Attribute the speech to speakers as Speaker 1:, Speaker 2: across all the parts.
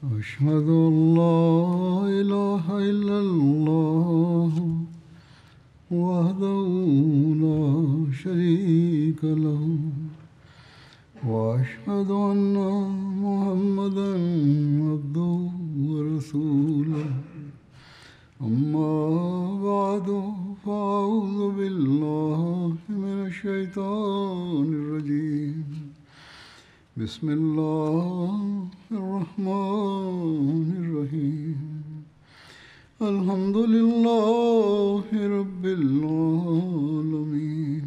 Speaker 1: أشهد أن لا إله إلا الله وحده لا شريك له وأشهد أن محمدا عبده ورسوله أما بعد فأعوذ بالله من الشيطان الرجيم بسم الله الرحمن الرحيم الحمد لله رب العالمين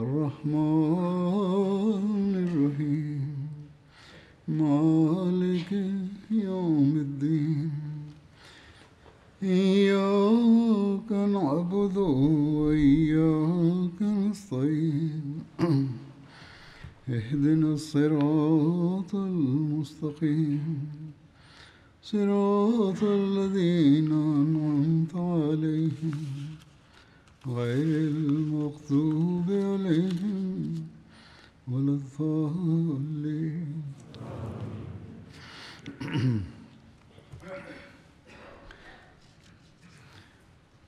Speaker 1: الرحمن الرحيم مالك يوم الدين إياك نعبد وإياك نستعين اهدنا الصراط المستقيم صراط الذين أنعمت عليهم غير المغضوب عليهم ولا الضالين.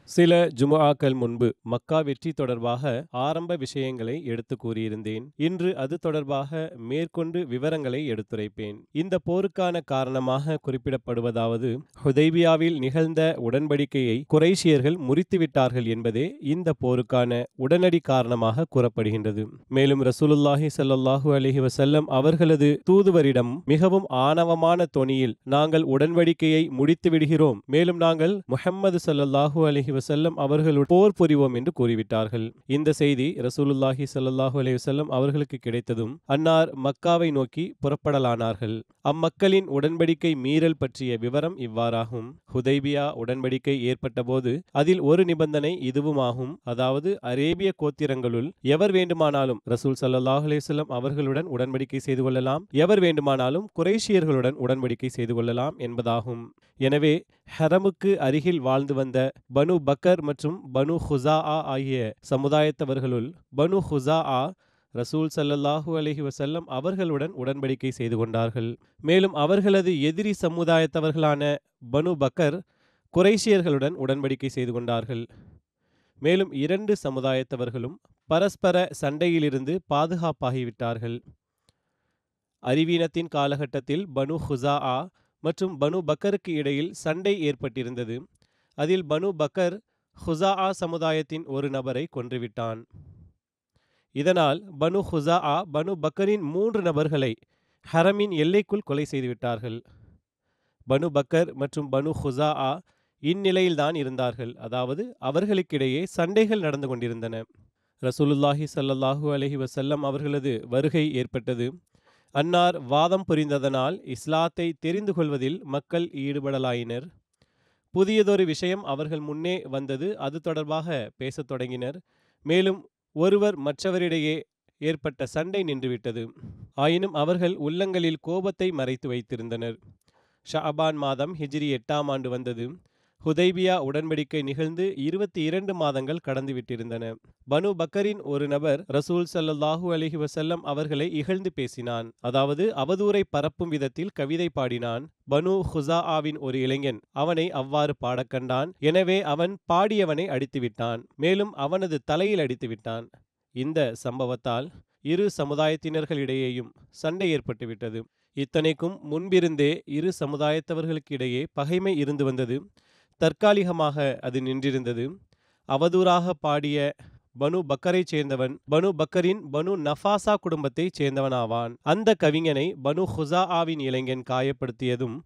Speaker 2: சில ஜுமுஆக்கள் முன்பு மக்கா வெற்றி தொடர்பாக ஆரம்ப விஷயங்களை எடுத்து கூறியிருந்தேன். இன்று அது தொடர்பாக மேற்கொண்டு விவரங்களை எடுத்துரைப்பேன். இந்த போருக்கான காரணமாக குறிப்பிடப்படுவதாவது, ஹுதைபியாவில் நிகழ்ந்த உடன்படிக்கையை குறைஷியர்கள் முறித்துவிட்டார்கள் என்பதே இந்த போருக்கான உடனடி காரணமாக கூறப்படுகின்றது. மேலும் ரசூலுல்லாஹி ஸல்லல்லாஹு அலைஹி வஸல்லம் அவர்களது தூதுவரிடம் மிகவும் ஆணவமான தொனியில், நாங்கள் உடன்படிக்கையை முடித்து விடுகிறோம், மேலும் நாங்கள் முஹம்மது ஸல்லல்லாஹு அலைஹி வஸல்லம் அவர்களுடன் போர் புரிவோம் என்று கூறிவிட்டார்கள். இந்த செய்தி ரசூலுல்லாஹி ஸல்லல்லாஹு அலைஹி வஸல்லம் அவர்களுக்கு கிடைத்ததும் அன்னார் மக்காவை நோக்கி புறப்படலானார்கள். அம்மக்களின் உடன்படிக்கை மீறல் பற்றிய விவரம் இவ்வாறாகும். ஹுதைபியா உடன்படிக்கை ஏற்பட்ட போது அதில் ஒரு நிபந்தனை இதுவுமாகும். அதாவது, அரேபிய கோத்திரங்களுள் எவர் வேண்டுமானாலும் ரசூல் ஸல்லல்லாஹு அலைஹி வஸல்லம் அவர்களுடன் உடன்படிக்கை செய்து கொள்ளலாம், எவர் வேண்டுமானாலும் குறைஷியர்களுடன் உடன்படிக்கை செய்து கொள்ளலாம் என்பதாகும். எனவே ஹரமுக்கு அருகில் வாழ்ந்து வந்த பனு பக்கர் மற்றும் பனு ஹுசாஆ ஆகிய சமுதாயத்தவர்களுள் பனு ஹுசாஆ ரசூல் ஸல்லல்லாஹு அலைஹி வஸல்லம் அவர்களுடன் உடன்படிக்கை செய்து கொண்டார்கள். மேலும் அவர்களது எதிரி சமுதாயத்தவர்களான பனு பக்கர் குறைஷியர்களுடன் உடன்படிக்கை செய்து கொண்டார்கள். மேலும் இரண்டு சமுதாயத்தவர்களும் பரஸ்பர சண்டையிலிருந்து பாதுகாப்பாகிவிட்டார்கள். அறிவீனத்தின் காலகட்டத்தில் பனு ஹுசாஆ மற்றும் பனு பக்கருக்கு இடையில் சண்டை ஏற்பட்டிருந்தது. அதில் பனு பக்கர் ஹுசாஆ சமுதாயத்தின் ஒரு நபரை கொன்றுவிட்டான். இதனால் பனு ஹுசாஆ பனு பக்கரின் 3 நபர்களை ஹரமின் எல்லைக்குள் கொலை செய்துவிட்டார்கள். பனு பக்கர் மற்றும் பனு ஹுசாஆ இந்நிலையில்தான் இருந்தார்கள். அதாவது, அவர்களுக்கிடையே சண்டைகள் நடந்து கொண்டிருந்தன. ரசூலுல்லாஹி ஸல்லல்லாஹு அலைஹி வஸல்லம் அவர்களது வருகை ஏற்பட்டது. அன்னார் வாதம் புரிந்ததனால் இஸ்லாத்தை தெரிந்து கொள்வதில் மக்கள் ஈடுபடலாயினர். புதியதொரு விஷயம் அவர்கள் முன்னே வந்தது. அது தொடர்பாக பேசத் தொடங்கினர். மேலும் ஒருவர் மற்றவரிடையே ஏற்பட்ட சண்டை நின்றுவிட்டது. ஆயினும் அவர்கள் உள்ளங்களில் கோபத்தை மறைத்து வைத்திருந்தனர். ஷஅபான் மாதம் ஹிஜ்ரி 8ஆம் ஆண்டு வந்தது. ஹுதைபியா உடன்படிக்கை நிகழ்ந்து 22 மாதங்கள் கடந்துவிட்டிருந்தன. பனு பக்கரின் ஒரு நபர் ரசூல் ஸல்லல்லாஹு அலைஹி வஸல்லம் அவர்களை இகழ்ந்து பேசினான். அதாவது, அவதூறை பரப்பும் விதத்தில் கவிதை பாடினான். பனு ஹுசாஆவின் ஒரு இளைஞன் அவனை அவ்வாறு பாடக் கண்டான். எனவே அவன் பாடியவனை அடித்துவிட்டான். மேலும் அவனது தலையில் அடித்துவிட்டான். இந்த சம்பவத்தால் இரு சமுதாயத்தினர்களிடையேயும் சண்டை ஏற்பட்டுவிட்டது. இத்தனைக்கும் முன்பிருந்தே இரு சமுதாயத்தவர்களுக்கிடையே பகைமை இருந்து வந்தது. தற்காலிகமாக அது நின்றிருந்தது. அவதூறாக பாடிய பனு பக்கரை சேர்ந்தவன் பனு பக்கரின் பனு நஃபாசா குடும்பத்தைச் சேர்ந்தவனாவான். அந்த கவிஞனை பனு ஹுசாஆவின் இளைஞன் காயப்படுத்தியதும்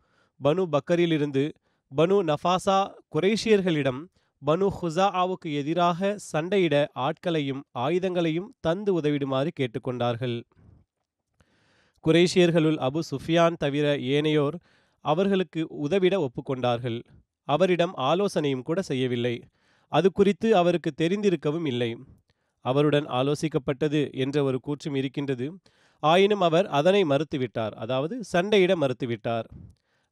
Speaker 2: பனு பக்கரிலிருந்து பனு நஃபாசா குறைஷியர்களிடம் பனு ஹுசாஆவுக்கு எதிராக சண்டையிட ஆட்களையும் ஆயுதங்களையும் தந்து உதவிடுமாறு கேட்டுக்கொண்டார்கள். குறைஷியர்களுள் அபு சுஃபியான் தவிர ஏனையோர் அவர்களுக்கு உதவிட ஒப்புக்கொண்டார்கள். அவரிடம் ஆலோசனையும் கூட செய்யவில்லை. அது குறித்து அவருக்கு தெரிந்திருக்கவும் இல்லை. அவருடன் ஆலோசிக்கப்பட்டது என்ற ஒரு கூற்றும் இருக்கின்றது. ஆயினும் அவர் அதனை மறுத்துவிட்டார். அதாவது, சண்டையிட மறுத்துவிட்டார்.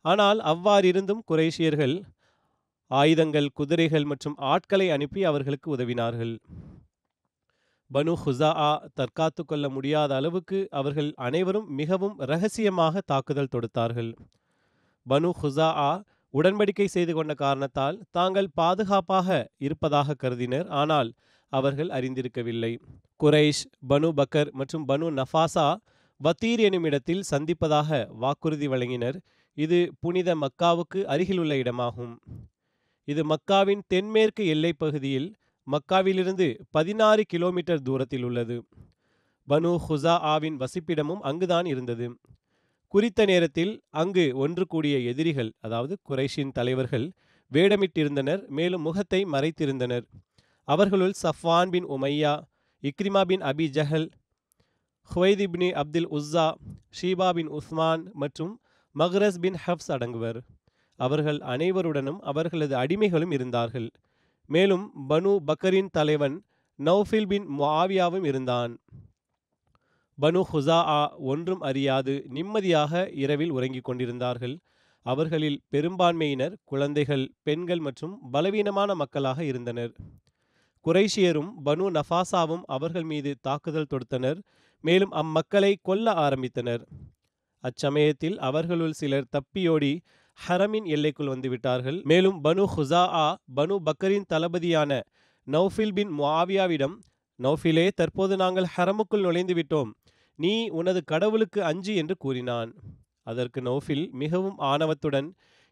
Speaker 2: ஆனால் அவ்வாறிருந்தும் குறைஷியர்கள் ஆயுதங்கள், குதிரைகள் மற்றும் ஆட்களை அனுப்பி அவர்களுக்கு உதவினார்கள். பனு ஹுசாஆ தற்காத்து கொள்ள முடியாத அளவுக்கு அவர்கள் அனைவரும் மிகவும் இரகசியமாக தாக்குதல் தொடுத்தார்கள். பனு ஹுசாஆ உடன்படிக்கை செய்து கொண்ட காரணத்தால் தாங்கள் பாதுகாப்பாக இருப்பதாக கருதினர். ஆனால் அவர்கள் அறிந்திருக்கவில்லை. குரைஷ், பனு பக்கர் மற்றும் பனு நஃபாசா வத்தீர் எனும் இடத்தில் சந்திப்பதாக வாக்குறுதி வழங்கினர். இது புனித மக்காவுக்கு அருகிலுள்ள இடமாகும். இது மக்காவின் தென்மேற்கு எல்லைப் பகுதியில் மக்காவிலிருந்து 16 கிலோமீட்டர் தூரத்தில் உள்ளது. பனு ஹுசாஆவின் வசிப்பிடமும் அங்குதான் இருந்தது. குறித்த நேரத்தில் அங்கு ஒன்று கூடிய எதிரிகள், அதாவது குரைஷின் தலைவர்கள் வேடமிட்டிருந்தனர். மேலும் முகத்தை மறைத்திருந்தனர். அவர்களுள் சஃப்வான் பின் உமையா, இக்ரிமா பின் அபி ஜஹல், ஹுவைத் இப்னி அப்துல் உஸ்ஸா, ஷீபா பின் உஸ்மான் மற்றும் மக்ரஸ் பின் ஹப்ஸ் அடங்குவர். அவர்கள் அனைவருடனும் அவர்களது அடிமைகளும் இருந்தார்கள். மேலும் பனு பக்கரின் தலைவன் நௌஃபில் பின் முஆவியாவும் இருந்தான். பனு ஹுசாஆ ஒன்றும் அறியாது நிம்மதியாக இரவில் உறங்கிக் கொண்டிருந்தார்கள். அவர்களில் பெரும்பான்மையினர் குழந்தைகள், பெண்கள் மற்றும் பலவீனமான மக்களாக இருந்தனர். குரைஷியரும் பனு நஃபாசாவும் அவர்கள் மீது தாக்குதல் தொடுத்தனர். மேலும் அம்மக்களை கொல்ல ஆரம்பித்தனர். அச்சமயத்தில் அவர்களுள் சிலர் தப்பியோடி ஹரமின் எல்லைக்குள் வந்துவிட்டார்கள். மேலும் பனு ஹுசாஆ பனு பக்கரின் தளபதியான நௌஃபில் பின் முஆவியாவிடம், நௌஃபிலே, தற்போது நாங்கள் ஹரமுக்குள் நுழைந்து விட்டோம், நீ உனது கடவுளுக்கு அஞ்சு என்று கூறினான். அதற்கு நௌஃபில் மிகவும் ஆணவத்துடன்,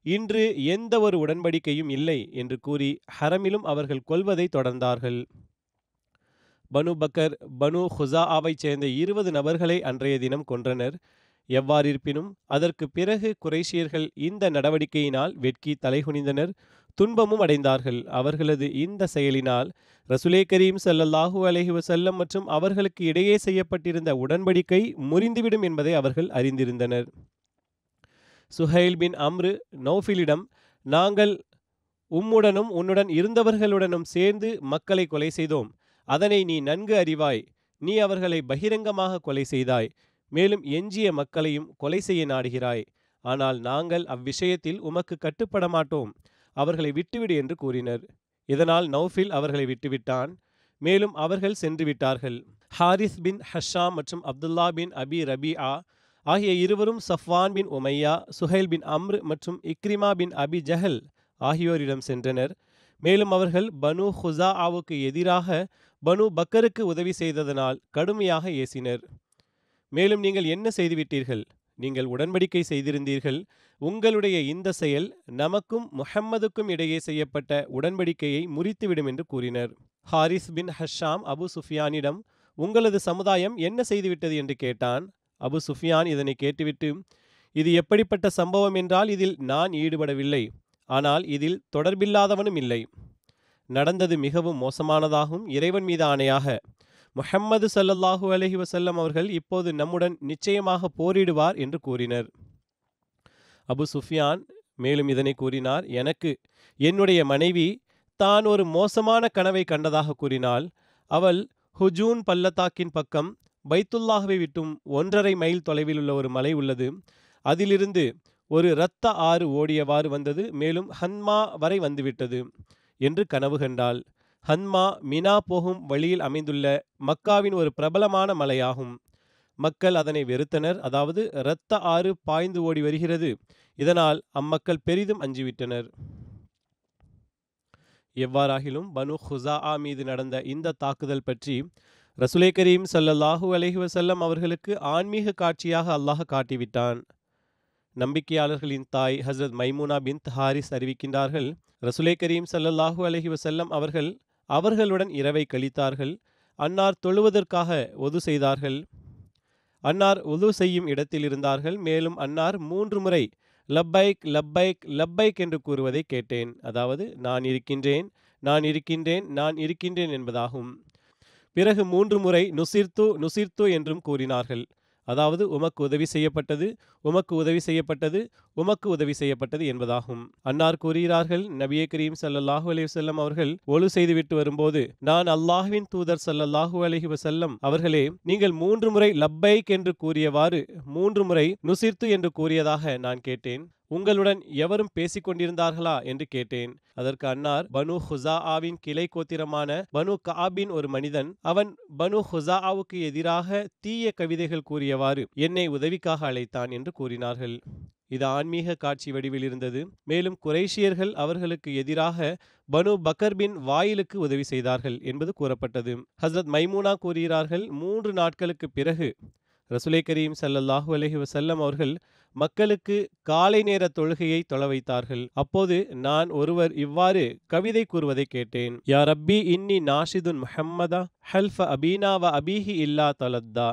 Speaker 2: இன்று எந்த ஒரு உடன்படிக்கையும் இல்லை என்று கூறி ஹரமிலும் அவர்கள் கொல்வதை தொடர்ந்தார்கள். பனு பக்கர் பனு ஹுசாஆவைச் சேர்ந்த 20 நபர்களை அன்றைய தினம் கொன்றனர். எவ்வாறிருப்பினும் அதற்கு பிறகு குரைஷியர்கள் இந்த நடவடிக்கையினால் வெட்கி தலைகுனிந்தனர், துன்பமும் அடைந்தார்கள். அவர்களது இந்த செயலினால் ரசூலே கரீம் ஸல்லல்லாஹு அலைஹி வஸல்லம் மற்றும் அவர்களுக்கு இடையே செய்யப்பட்டிருந்த உடன்படிக்கை முறிந்துவிடும் என்பதை அவர்கள் அறிந்திருந்தனர். சுஹைல் பின் அம்ரு நௌஃபிலிடம், நாங்கள் உம்முடனும் உன்னுடன் இருந்தவர்களுடனும் சேர்ந்து மக்களை கொலை செய்தோம். அதனை நீ நன்கு அறிவாய். நீ அவர்களை பகிரங்கமாக கொலை செய்தாய். மேலும் எஞ்சிய மக்களையும் கொலை செய்ய நாடுகிறாய். ஆனால் நாங்கள் அவ்விஷயத்தில் உமக்கு கட்டுப்பட மாட்டோம். அவர்களை விட்டுவிடு என்று கூறினர். இதனால் நௌஃபில் அவர்களை விட்டுவிட்டான். மேலும் அவர்கள் சென்று விட்டார்கள். ஹாரிஸ் பின் ஹஷாம் மற்றும் அப்துல்லா பின் அபி ரபிஆ ஆகிய இருவரும் சஃப்வான் பின் உமையா, சுஹைல் பின் அம்ரு மற்றும் இக்ரிமா பின் அபி ஜஹல் ஆகியோரிடம் சென்றனர். மேலும் அவர்கள் பனு ஹுசாஆவுக்கு எதிராக பனு பக்கருக்கு உதவி செய்ததனால் கடுமையாக ஏசினர். மேலும், நீங்கள் என்ன செய்துவிட்டீர்கள்? நீங்கள் உடன்படிக்கை செய்திருந்தீர்கள். உங்களுடைய இந்த செயல் நமக்கும் முஹம்மதுக்கும் இடையே செய்யப்பட்ட உடன்படிக்கையை முறித்துவிடும் என்று கூறினர். ஹாரிஸ் பின் ஹஷாம் அபு சுஃபியானிடம், உங்களது சமுதாயம் என்ன செய்துவிட்டது என்று கேட்டான். அபு சுஃபியான் இதனை கேட்டுவிட்டு, இது எப்படிப்பட்ட சம்பவம் என்றால் இதில் நான் ஈடுபடவில்லை, ஆனால் இதில் தொடர்பில்லாதவனும் இல்லை. நடந்தது மிகவும் மோசமானதாகும். இறைவன் மீது ஆணையாக, முஹம்மது ஸல்லல்லாஹு அலைஹி வஸல்லம் அவர்கள் இப்போது நம்முடன் நிச்சயமாக போரிடுவார் என்று கூறினர். அபு சுஃபியான் மேலும் இதனை கூறினார், எனக்கு என்னுடைய மனைவி தான் ஒரு மோசமான கனவை கண்டதாக கூறினாள். அவள் ஹுஜூன் பள்ளத்தாக்கின் பக்கம் பைத்துல்லாஹ்வை விட்டும் 1.5 மைல் தொலைவில் உள்ள ஒரு மலை உள்ளது. அதிலிருந்து ஒரு இரத்த ஆறு ஓடியவாறு வந்தது. மேலும் ஹன்மா வரை வந்துவிட்டது என்று கனவு கண்டாள். ஹன்மா மினா போகும் வழியில் அமைந்துள்ள மக்காவின் ஒரு பிரபலமான மலையாகும். மக்கள் அதனை வெறுத்தனர். அதாவது இரத்த ஆறு பாய்ந்து ஓடி வருகிறது. இதனால் அம்மக்கள் பெரிதும் அஞ்சிவிட்டனர். எவ்வாறாகிலும் பனு ஹுசாஆ மீது நடந்த இந்த தாக்குதல் பற்றி ரசூலே கரீம் ஸல்லல்லாஹு அலைஹி வஸல்லம் அவர்களுக்கு ஆன்மீக காட்சியாக அல்லாஹ் காட்டிவிட்டான். நம்பிக்கையாளர்களின் தாய் ஹஸ்ரத் மைமூனா பின்த் ஹாரிஸ் அறிவிக்கின்றார்கள், ரசூலே கரீம் ஸல்லல்லாஹு அலைஹி வஸல்லம் அவர்கள் அவர்களுடன் இரவை கழித்தார்கள். அன்னார் தொழுவதற்காக ஒது செய்தார்கள். அன்னார் ஒது செய்யும் இடத்தில் இருந்தார்கள். மேலும் அன்னார் 3 முறை லப்பைக் லப்பைக் லப்பைக் என்று கூறுவதை கேட்டேன். அதாவது நான் இருக்கின்றேன், நான் இருக்கின்றேன், நான் இருக்கின்றேன் என்பதாகும். பிறகு 3 முறை நுசிர்து நுசிர்து என்றும் கூறினார்கள். அதாவது உமக்கு உதவி செய்யப்பட்டது, உமக்கு உதவி செய்யப்பட்டது, உமக்கு உதவி செய்யப்பட்டது என்பதாகும். அன்னார் கூறுகிறார்கள், நபியே கரீம் ஸல்லல்லாஹு அலைஹி வஸல்லம் அவர்கள் ஒழு செய்துவிட்டு வரும்போது, நான் அல்லாஹ்வின் தூதர் ஸல்லல்லாஹு அலைஹி வஸல்லம் அவர்களே, நீங்கள் 3 முறை லப்பைக் என்று கூறியவாறு 3 முறை நுசிர்து என்று கூறியதாக நான் கேட்டேன். உங்களுடன் எவரும் பேசிக் கொண்டிருந்தார்களா என்று கேட்டேன். அதற்கு அன்னார், பனு ஹுசாஆவின் கிளை கோத்திரமான பனு கஆபின் ஒரு மனிதன், அவன் பனு ஹுசாஆவுக்கு எதிராக தீய கவிதைகள் கூறியவாறு என்னை உதவிக்காக அழைத்தான் என்று கூறினார்கள். இது ஆன்மீக காட்சி வடிவில் இருந்தது. மேலும் குறைஷியர்கள் அவர்களுக்கு எதிராக பனு பக்கர் பின் வாயிலுக்கு உதவி செய்தார்கள் என்பது கூறப்பட்டது. ஹஸ்ரத் மைமூனா கூறுகிறார்கள், 3 நாட்களுக்கு பிறகு ரசூலே கரீம் ஸல்லல்லாஹு அலைஹி வஸல்லம் அவர்கள் மக்களுக்கு காலை நேர தொழுகையை தொழ வைத்தார்கள். அப்போது நான் ஒருவர் இவ்வாறு கவிதை கூறுவதை கேட்டேன். யா ரப்பி இன்னி நாஷிதுன் முஹம்மதா ஹல்ஃப அபீனா வ அபீஹி இல்லா தலத்தா.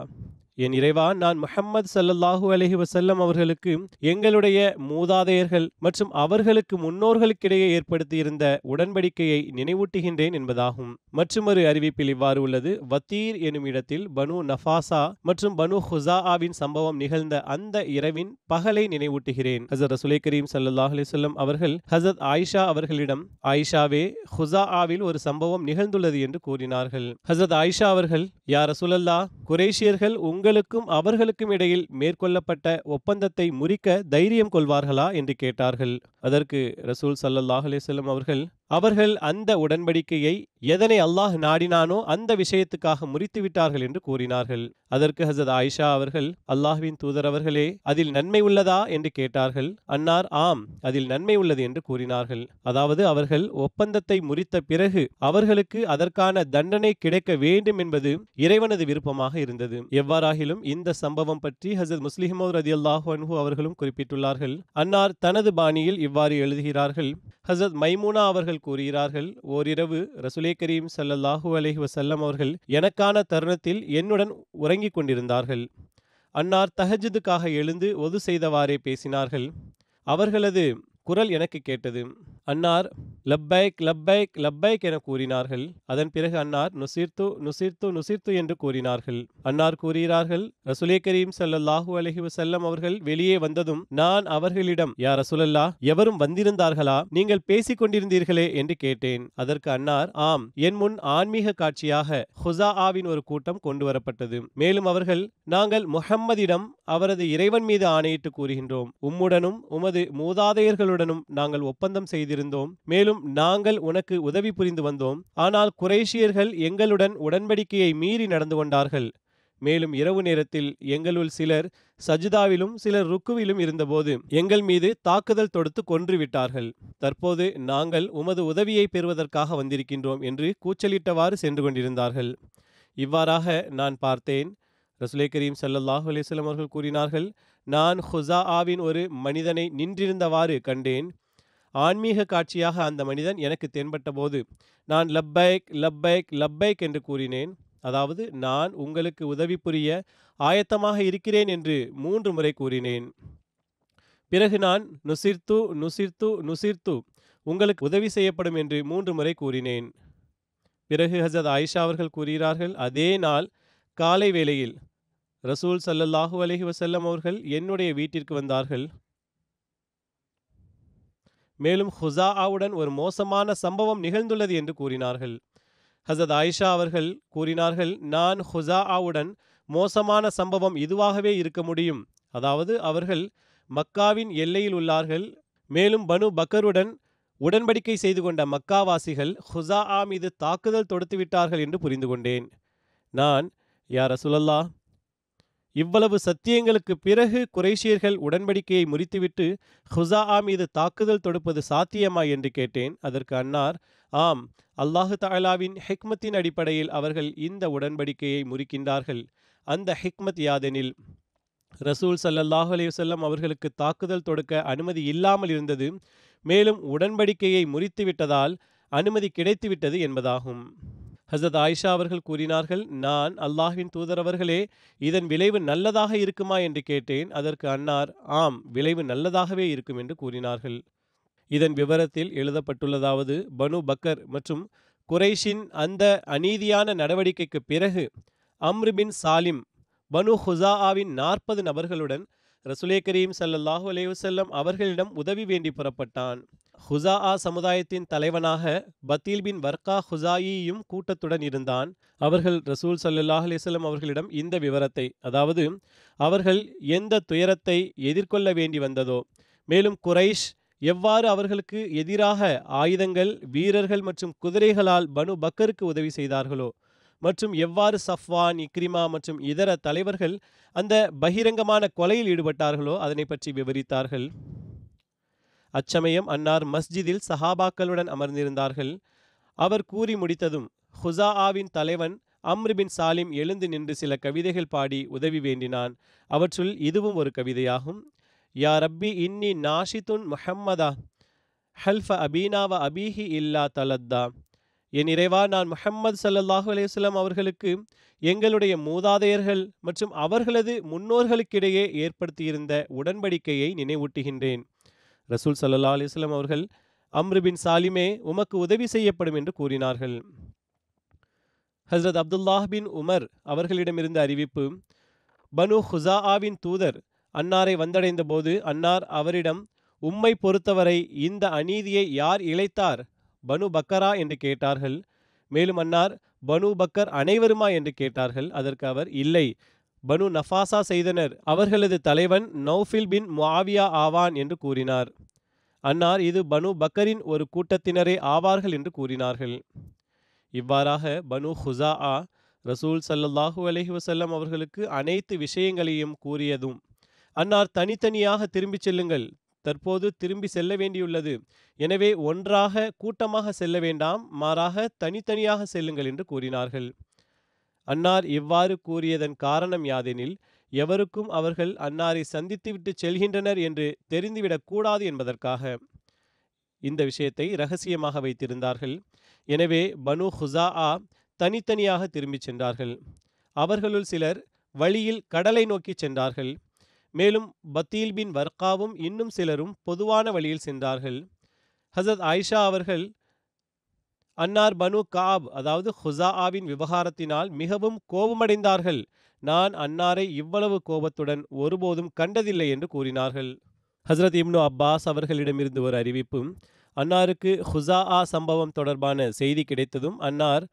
Speaker 2: என் இறைவா, நான் முஹம்மது ஸல்லல்லாஹு அலைஹி வஸல்லம் அவர்களுக்கு எங்களுடைய மூதாதையர்கள் மற்றும் அவர்களுக்கு முன்னோர்களுக்கிடையே ஏற்படுத்தியிருந்த உடன்படிக்கையை நினைவூட்டுகின்றேன் என்பதாகும். மற்றுமொரு அறிவிப்பில் இவ்வாறு உள்ளது, வத்தீர் எனும் இடத்தில் பனு நஃபாசா மற்றும் பனு ஹுசாஆவின் சம்பவம் நிகழ்ந்த அந்த இரவின் பகலை நினைவூட்டுகிறேன். ஹஸரத் ரசூலே கரீம் ஸல்லல்லாஹு அலைஹி வஸல்லம் அவர்கள் ஹஸரத் ஆயிஷா அவர்களிடம், ஆயிஷாவே, ஹுசாஆவில் ஒரு சம்பவம் நிகழ்ந்துள்ளது என்று கூறினார்கள். ஹஸரத் ஆயிஷா அவர்கள், யா ரசூலல்லாஹ், குறைஷியர்கள் உங்களுக்கும் அவர்களுக்கும் இடையில் மேற்கொள்ளப்பட்ட ஒப்பந்தத்தை முறிக்க தைரியம் கொள்வார்களா என்று கேட்டார்கள். அதற்கு ரசூல் ஸல்லல்லாஹு அலைஹி வஸல்லம் அவர்கள் அந்த உடன்படிக்கையை எதனை அல்லாஹ் நாடினானோ அந்த விஷயத்துக்காக முறித்து விட்டார்கள் என்று கூறினார்கள். அதற்கு ஹஸரத் ஆயிஷா அவர்கள், அல்லாஹ்வின் தூதர் அவர்களே, அதில் நன்மை உள்ளதா என்று கேட்டார்கள். அன்னார், ஆம், அதில் நன்மை உள்ளது என்று கூறினார்கள். அதாவது அவர்கள் ஒப்பந்தத்தை முறித்த பிறகு அவர்களுக்கு அதற்கான தண்டனை கிடைக்க வேண்டும் என்பது இறைவனது விருப்பமாக இருந்தது. எவ்வாறாகிலும் இந்த சம்பவம் பற்றி ஹஸரத் முஸ்லிம் ரலியல்லாஹு அன்ஹு அவர்களும் குறிப்பிட்டுள்ளார்கள். அன்னார் தனது பாணியில் இவ்வாறு எழுதுகிறார்கள். ஹஸரத் மைமூனா அவர்கள் கூறுகிறார்கள், ஓரிரவு ரசூலே கரீம் ஸல்லல்லாஹு அலைஹி வஸல்லம் அவர்கள் எனக்கான தருணத்தில் என்னுடன் உறங்கிக் கொண்டிருந்தார்கள். அன்னார் தஹஜ்ஜுதுக்காக எழுந்து ஒது செய்தவாறே பேசினார்கள். அவர்களது குரல் எனக்கு கேட்டது. அன்னார் லப்பைக் லப்பைக் லப்பைக் என கூறினார்கள். அதன் பிறகு அன்னார் நுசிர்து நுசிர்து நுசிர்து என்று கூறினார்கள். அன்னார் கூறுகிறார்கள், ரசூலே கரீம் ஸல்லல்லாஹு அலைஹி வஸல்லம் அவர்கள் வெளியே வந்ததும் நான் அவர்களிடம், யா ரசூலல்லாஹ், எவரும் வந்திருந்தார்களா? நீங்கள் பேசிக் கொண்டிருந்தீர்களே என்று கேட்டேன். அதற்கு அன்னார், ஆம், என் முன் ஆன்மீக காட்சியாக ஹுசாஆவின் ஒரு கூட்டம் கொண்டு வரப்பட்டது. மேலும் அவர்கள், நாங்கள் முஹம்மதிடம் அவரது இறைவன் மீது ஆணையிட்டு கூறுகின்றோம், உம்முடனும் உமது மூதாதையர்களுடனும் நாங்கள் ஒப்பந்தம் செய்திருந்தோம். மேலும் நாங்கள் உனக்கு உதவி புரிந்து வந்தோம். ஆனால் குறைஷியர்கள் எங்களுடன் உடன்படிக்கையை மீறி நடந்து கொண்டார்கள். மேலும் இரவு நேரத்தில் எங்களுள் சிலர் சஜ்தாவிலும் சிலர் ருக்குவிலும் இருந்தபோது எங்கள் மீது தாக்குதல் தொடுத்து கொன்றுவிட்டார்கள். தற்போது நாங்கள் உமது உதவியை பெறுவதற்காக வந்திருக்கின்றோம் என்று கூச்சலிட்டவாறு சென்று கொண்டிருந்தார்கள். இவ்வாறாக நான் பார்த்தேன். ரசூலே கரீம் ஸல்லல்லாஹு அலைஹி வஸல்லம் அவர்கள் கூறினார்கள், நான் ஹுசாஆவின் ஒரு மனிதனை நின்றிருந்தவாறு கண்டேன். ஆன்மீக காட்சியாக அந்த மனிதன் எனக்கு தென்பட்ட போது நான் லப்பைக் லப்பைக் லப்பைக் என்று கூறினேன். அதாவது, நான் உங்களுக்கு உதவி புரிய ஆயத்தமாக இருக்கிறேன் என்று 3 முறை கூறினேன். பிறகு நான் நுசிர்து நுசிர்து நுசிர்து, உங்களுக்கு உதவி செய்யப்படும் என்று 3 முறை கூறினேன். பிறகு ஹஸரத் ஆயிஷா அவர்கள் கூறுகிறார்கள், அதே நாள் காலை வேளையில் ரசூல் ஸல்லல்லாஹு அலைஹி வஸல்லம் அவர்கள் என்னுடைய வீட்டிற்கு வந்தார்கள். மேலும் ஹுசாஆவுடன் ஒரு மோசமான சம்பவம் நிகழ்ந்துள்ளது என்று கூறினார்கள். ஹஸரத் ஆயிஷா அவர்கள் கூறினார்கள், நான் ஹுசாஆவுடன் மோசமான சம்பவம் இதுவாகவே இருக்க முடியும். அதாவது அவர்கள் மக்காவின் எல்லையில் உள்ளார்கள். மேலும் பனு பக்கருடன் உடன்படிக்கை செய்து கொண்ட மக்காவாசிகள் ஹுசாஆ மீது தாக்குதல் தொடுத்து விட்டார்கள் என்று புரிந்து கொண்டேன். நான், யா ரசூலல்லாஹ், இவ்வளவு சத்தியங்களுக்கு பிறகு குறைஷியர்கள் உடன்படிக்கையை முறித்துவிட்டு ஹுசாஆ மீது தாக்குதல் தொடுப்பது சாத்தியமா என்று கேட்டேன். அதற்கு அன்னார், ஆம், அல்லாஹு தஆலாவின் ஹிக்மத்தின் அடிப்படையில் அவர்கள் இந்த உடன்படிக்கையை முறிக்கின்றார்கள். அந்த ஹிக்மத் யாதெனில், ரசூல் ஸல்லல்லாஹு அலைஹி வஸல்லம் அவர்களுக்கு தாக்குதல் தொடுக்க அனுமதி இல்லாமல் இருந்தது. மேலும் உடன்படிக்கையை முறித்துவிட்டதால் அனுமதி கிடைத்துவிட்டது என்பதாகும். ஹஸரத் ஆயிஷா அவர்கள் கூறினார்கள், நான் அல்லாஹ்வின் தூதர் அவர்களே, இதன் விளைவு நல்லதாக இருக்குமா என்று கேட்டேன். அதற்கு அன்னார், ஆம், விளைவு நல்லதாகவே இருக்கும் என்று கூறினார்கள். இதன் விவரத்தில் எழுதப்பட்டுள்ளதாவது, பனு பக்கர் மற்றும் குறைஷின் அந்த அநீதியான நடவடிக்கைக்கு பிறகு அம்ர் பின் சாலிம் பனு ஹுசாஆவின் 40 நபர்களுடன் ரசூலே கரீம் ஸல்லல்லாஹு அலைஹி வஸல்லம் அவர்களிடம் உதவி வேண்டி புறப்பட்டான். ஹுசாஆ சமுதாயத்தின் தலைவனாக பத்தீல் பின் வர்கா ஹுசாயியும் கூட்டத்துடன் இருந்தான். அவர்கள் ரசூல் ஸல்லல்லாஹு அலைஹி வஸல்லம் அவர்களிடம் இந்த விவரத்தை, அதாவது அவர்கள் எந்த துயரத்தை எதிர்கொள்ள வேண்டி வந்ததோ, மேலும் குறைஷ் எவ்வாறு அவர்களுக்கு எதிராக ஆயுதங்கள், வீரர்கள் மற்றும் குதிரைகளால் பனு பக்கருக்கு உதவி செய்தார்களோ, மற்றும் எவ்வாறு சஃப்வான், இக்ரிமா மற்றும் இதர தலைவர்கள் அந்த பகிரங்கமான கொலையில் ஈடுபட்டார்களோ அதனை பற்றி விவரித்தார்கள். அச்சமயம் அன்னார் மஸ்ஜிதில் சஹாபாக்களுடன் அமர்ந்திருந்தார்கள். அவர் கூறி முடித்ததும் ஹுசாஆவின் தலைவன் அம்ர் பின் சாலிம் எழுந்து நின்று சில கவிதைகள் பாடி உதவி வேண்டினான். அவற்றுள் இதுவும் ஒரு கவிதையாகும். யா ரப்பி இன்னி நாஷித்துன் முஹம்மதா ஹல்ஃப அபீனா வ அபீஹி இல்லா தலத்தா. என் இறைவா, நான் முஹம்மது ஸல்லல்லாஹு அலைஹி வஸல்லம் அவர்களுக்கு எங்களுடைய மூதாதையர்கள் மற்றும் அவர்களது முன்னோர்களுக்கிடையே ஏற்படுத்தியிருந்த உடன்படிக்கையை நினைவூட்டுகின்றேன். ரசூல் ஸல்லல்லாஹு அலைஹி வஸல்லம் அவர்கள் அம்ர் பின் சாலிமே, உமக்கு உதவி செய்யப்படும் என்று கூறினார்கள். ஹஸ்ரத் அப்துல்லாஹ் பின் உமர் அவர்களிடமிருந்து அறிவிப்பு. பனு ஹுசாஆவின் தூதர் அன்னாரை வந்தடைந்த போது அன்னார் அவரிடம், உம்மை பொறுத்தவரை இந்த அநீதியை யார் இழைத்தார்? பனு பக்கரா என்று கேட்டார்கள். மேலும் அன்னார், பனு பக்கர் அனைவருமா என்று கேட்டார்கள். அதற்கு அவர், இல்லை, பனு நஃபாசா செய்தனர், அவர்களது தலைவன் நௌஃபில் பின் முஆவியா ஆவான் என்று கூறினார். அன்னார், இது பனு பக்கரின் ஒரு கூட்டத்தினரே ஆவார்கள் என்று கூறினார்கள். இவ்வாறாக பனு ஹுசாஆ ரசூல் ஸல்லல்லாஹு அலைஹி வஸல்லம் அவர்களுக்கு அனைத்து விஷயங்களையும் கூறியதும், அன்னார் தனித்தனியாக திரும்பிச் செல்லுங்கள், தற்போது திரும்பி செல்ல வேண்டியுள்ளது, எனவே ஒன்றாக கூட்டமாக செல்ல வேண்டாம், மாறாக தனித்தனியாக செல்லுங்கள் என்று கூறினார்கள். அன்னார் இவ்வாறு கூறியதன் காரணம் யாதெனில், எவருக்கும் அவர்கள் அன்னாரை சந்தித்துவிட்டு செல்கின்றனர் என்று தெரிந்துவிடக்கூடாது என்பதற்காக இந்த விஷயத்தை இரகசியமாக வைத்திருந்தார்கள். எனவே பனு ஹுசாஆ தனித்தனியாக திரும்பிச் சென்றார்கள். அவர்களுள் சிலர் வழியில் கடலை நோக்கி சென்றார்கள். மேலும் பத்தீல் பின் வர்காவும் இன்னும் சிலரும் பொதுவான வழியில் சென்றார்கள். ஹசரத் ஆயிஷா அவர்கள், அன்னார் பனு காப் அதாவது ஹுசாஆவின் விவகாரத்தினால் மிகவும் கோபமடைந்தார்கள், நான் அன்னாரை இவ்வளவு கோபத்துடன் ஒருபோதும் கண்டதில்லை என்று கூறினார்கள். ஹசரத் இப்னு அப்பாஸ் அவர்களிடமிருந்து ஒரு அறிவிப்பு. அன்னாருக்கு ஹுசாஆ சம்பவம் தொடர்பான செய்தி கிடைத்ததும் அன்னார்,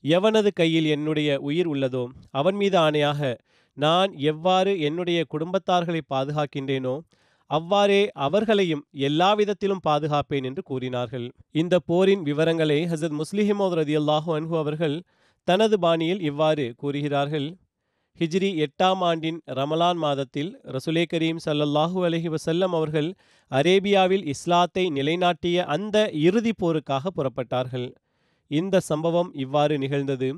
Speaker 2: எவனது கையில் என்னுடைய உயிர் உள்ளதோ அவன் மீது ஆணையாக நான் எவ்வாறு என்னுடைய குடும்பத்தார்களை பாதுகாக்கின்றேனோ அவ்வாறே அவர்களையும் எல்லா விதத்திலும் பாதுகாப்பேன் என்று கூறினார்கள். இந்த போரின் விவரங்களை ஹசரத் முஸ்லிஹ் ரதியல்லாஹு அன்ஹு அவர்கள் தனது பாணியில் இவ்வாறு கூறுகிறார்கள். ஹிஜ்ரி 8ஆம் ஆண்டின் ரமலான் மாதத்தில் ரசூலே கரீம் ஸல்லல்லாஹு அலைஹி வஸல்லம் அவர்கள் அரேபியாவில் இஸ்லாத்தை நிலைநாட்டிய அந்த இறுதி போருக்காக புறப்பட்டார்கள். இந்த சம்பவம் இவ்வாறு நிகழ்ந்தது.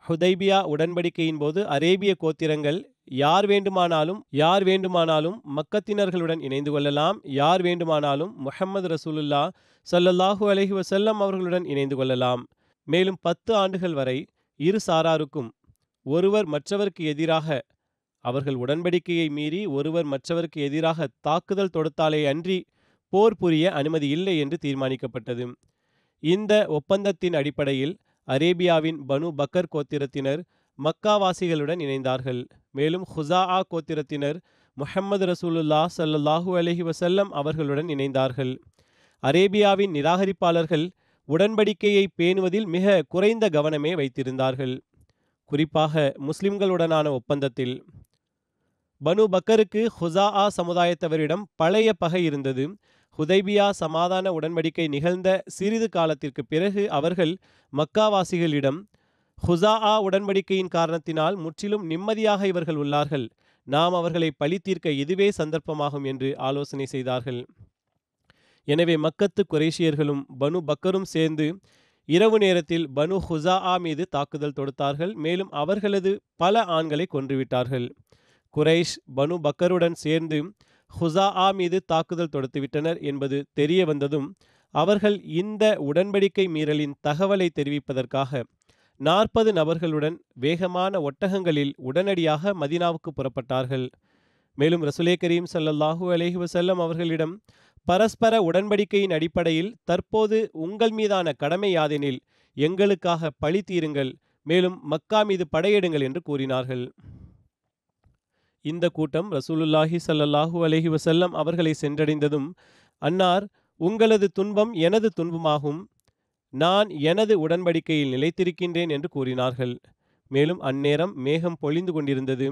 Speaker 2: ஹுதைபியா உடன்படிக்கையின் போது அரேபிய கோத்திரங்கள் யார் வேண்டுமானாலும் மக்கத்தினர்களுடன் இணைந்து கொள்ளலாம், யார் வேண்டுமானாலும் முஹம்மது ரசூலுல்லாஹ் ஸல்லல்லாஹு அலைஹி வஸல்லம் அவர்களுடன் இணைந்து கொள்ளலாம். மேலும் 10 ஆண்டுகள் வரை இரு சாராருக்கும் ஒருவர் மற்றவருக்கு எதிராக, அவர்கள் உடன்படிக்கையை மீறி ஒருவர் மற்றவருக்கு எதிராக தாக்குதல் தொடுத்தாலே அன்றி போர் புரிய அனுமதி இல்லை என்று தீர்மானிக்கப்பட்டது. இந்த ஒப்பந்தத்தின் அடிப்படையில் அரேபியாவின் பனு பக்கர் கோத்திரத்தினர் மக்காவாசிகளுடன் இணைந்தார்கள். மேலும் ஹுசாஆ கோத்திரத்தினர் முஹம்மது ரசூலுல்லாஹ் ஸல்லல்லாஹு அலைஹி வஸல்லம் அவர்களுடன் இணைந்தார்கள். அரேபியாவின் நிராகரிப்பாளர்கள் உடன்படிக்கையை பேணுவதில் மிக குறைந்த கவனமே வைத்திருந்தார்கள். குறிப்பாக முஸ்லிம்களுடனான ஒப்பந்தத்தில் பனு பக்கருக்கு ஹுசாஆ சமுதாயத்தவரிடம் பழைய பகை இருந்தது. ஹுதைபியா சமாதான உடன்படிக்கை நிகழ்ந்த சிறிது காலத்திற்கு பிறகு அவர்கள் மக்காவாசிகளிடம், ஹுசாஆ உடன்படிக்கையின் காரணத்தினால் முற்றிலும் நிம்மதியாக இவர்கள் உள்ளார்கள், நாம் அவர்களை பழி தீர்க்க இதுவே சந்தர்ப்பமாகும் என்று ஆலோசனை செய்தார்கள். எனவே மக்கத்து குறைஷியர்களும் பனு பக்கரும் சேர்ந்து இரவு நேரத்தில் பனு ஹுசாஆ மீது தாக்குதல் தொடுத்தார்கள். மேலும் அவர்களது பல ஆண்களை கொன்றுவிட்டார்கள். குரைஷ் பனு பக்கருடன் சேர்ந்து ஹுசாஆ மீது தாக்குதல் தொடுத்துவிட்டனர் என்பது தெரிய வந்ததும் அவர்கள் இந்த உடன்படிக்கை மீறலின் தகவலை தெரிவிப்பதற்காக 40 நபர்களுடன் வேகமான ஒட்டகங்களில் உடனடியாக மதீனாவுக்கு புறப்பட்டார்கள். மேலும் ரசூலே கரீம் ஸல்லல்லாஹு அலைஹி வஸல்லம் அவர்களிடம், பரஸ்பர உடன்படிக்கையின் அடிப்படையில் தற்போது உங்கள் மீதான கடமை யாதெனில் எங்களுக்காக பழி தீருங்கள், மேலும் மக்கா மீது படையெடுங்கள் என்று கூறினார்கள். இந்த கூட்டம் ரசூலுல்லாஹி ஸல்லல்லாஹு அலைஹி வஸல்லம் அவர்களை சென்றடைந்ததும் அன்னார், உங்களது துன்பம் எனது துன்பமாகும், நான் எனது உடன்படிக்கையில் நிலைத்திருக்கின்றேன் என்று கூறினார்கள். மேலும் அந்நேரம் மேகம் பொழிந்து கொண்டிருந்தது.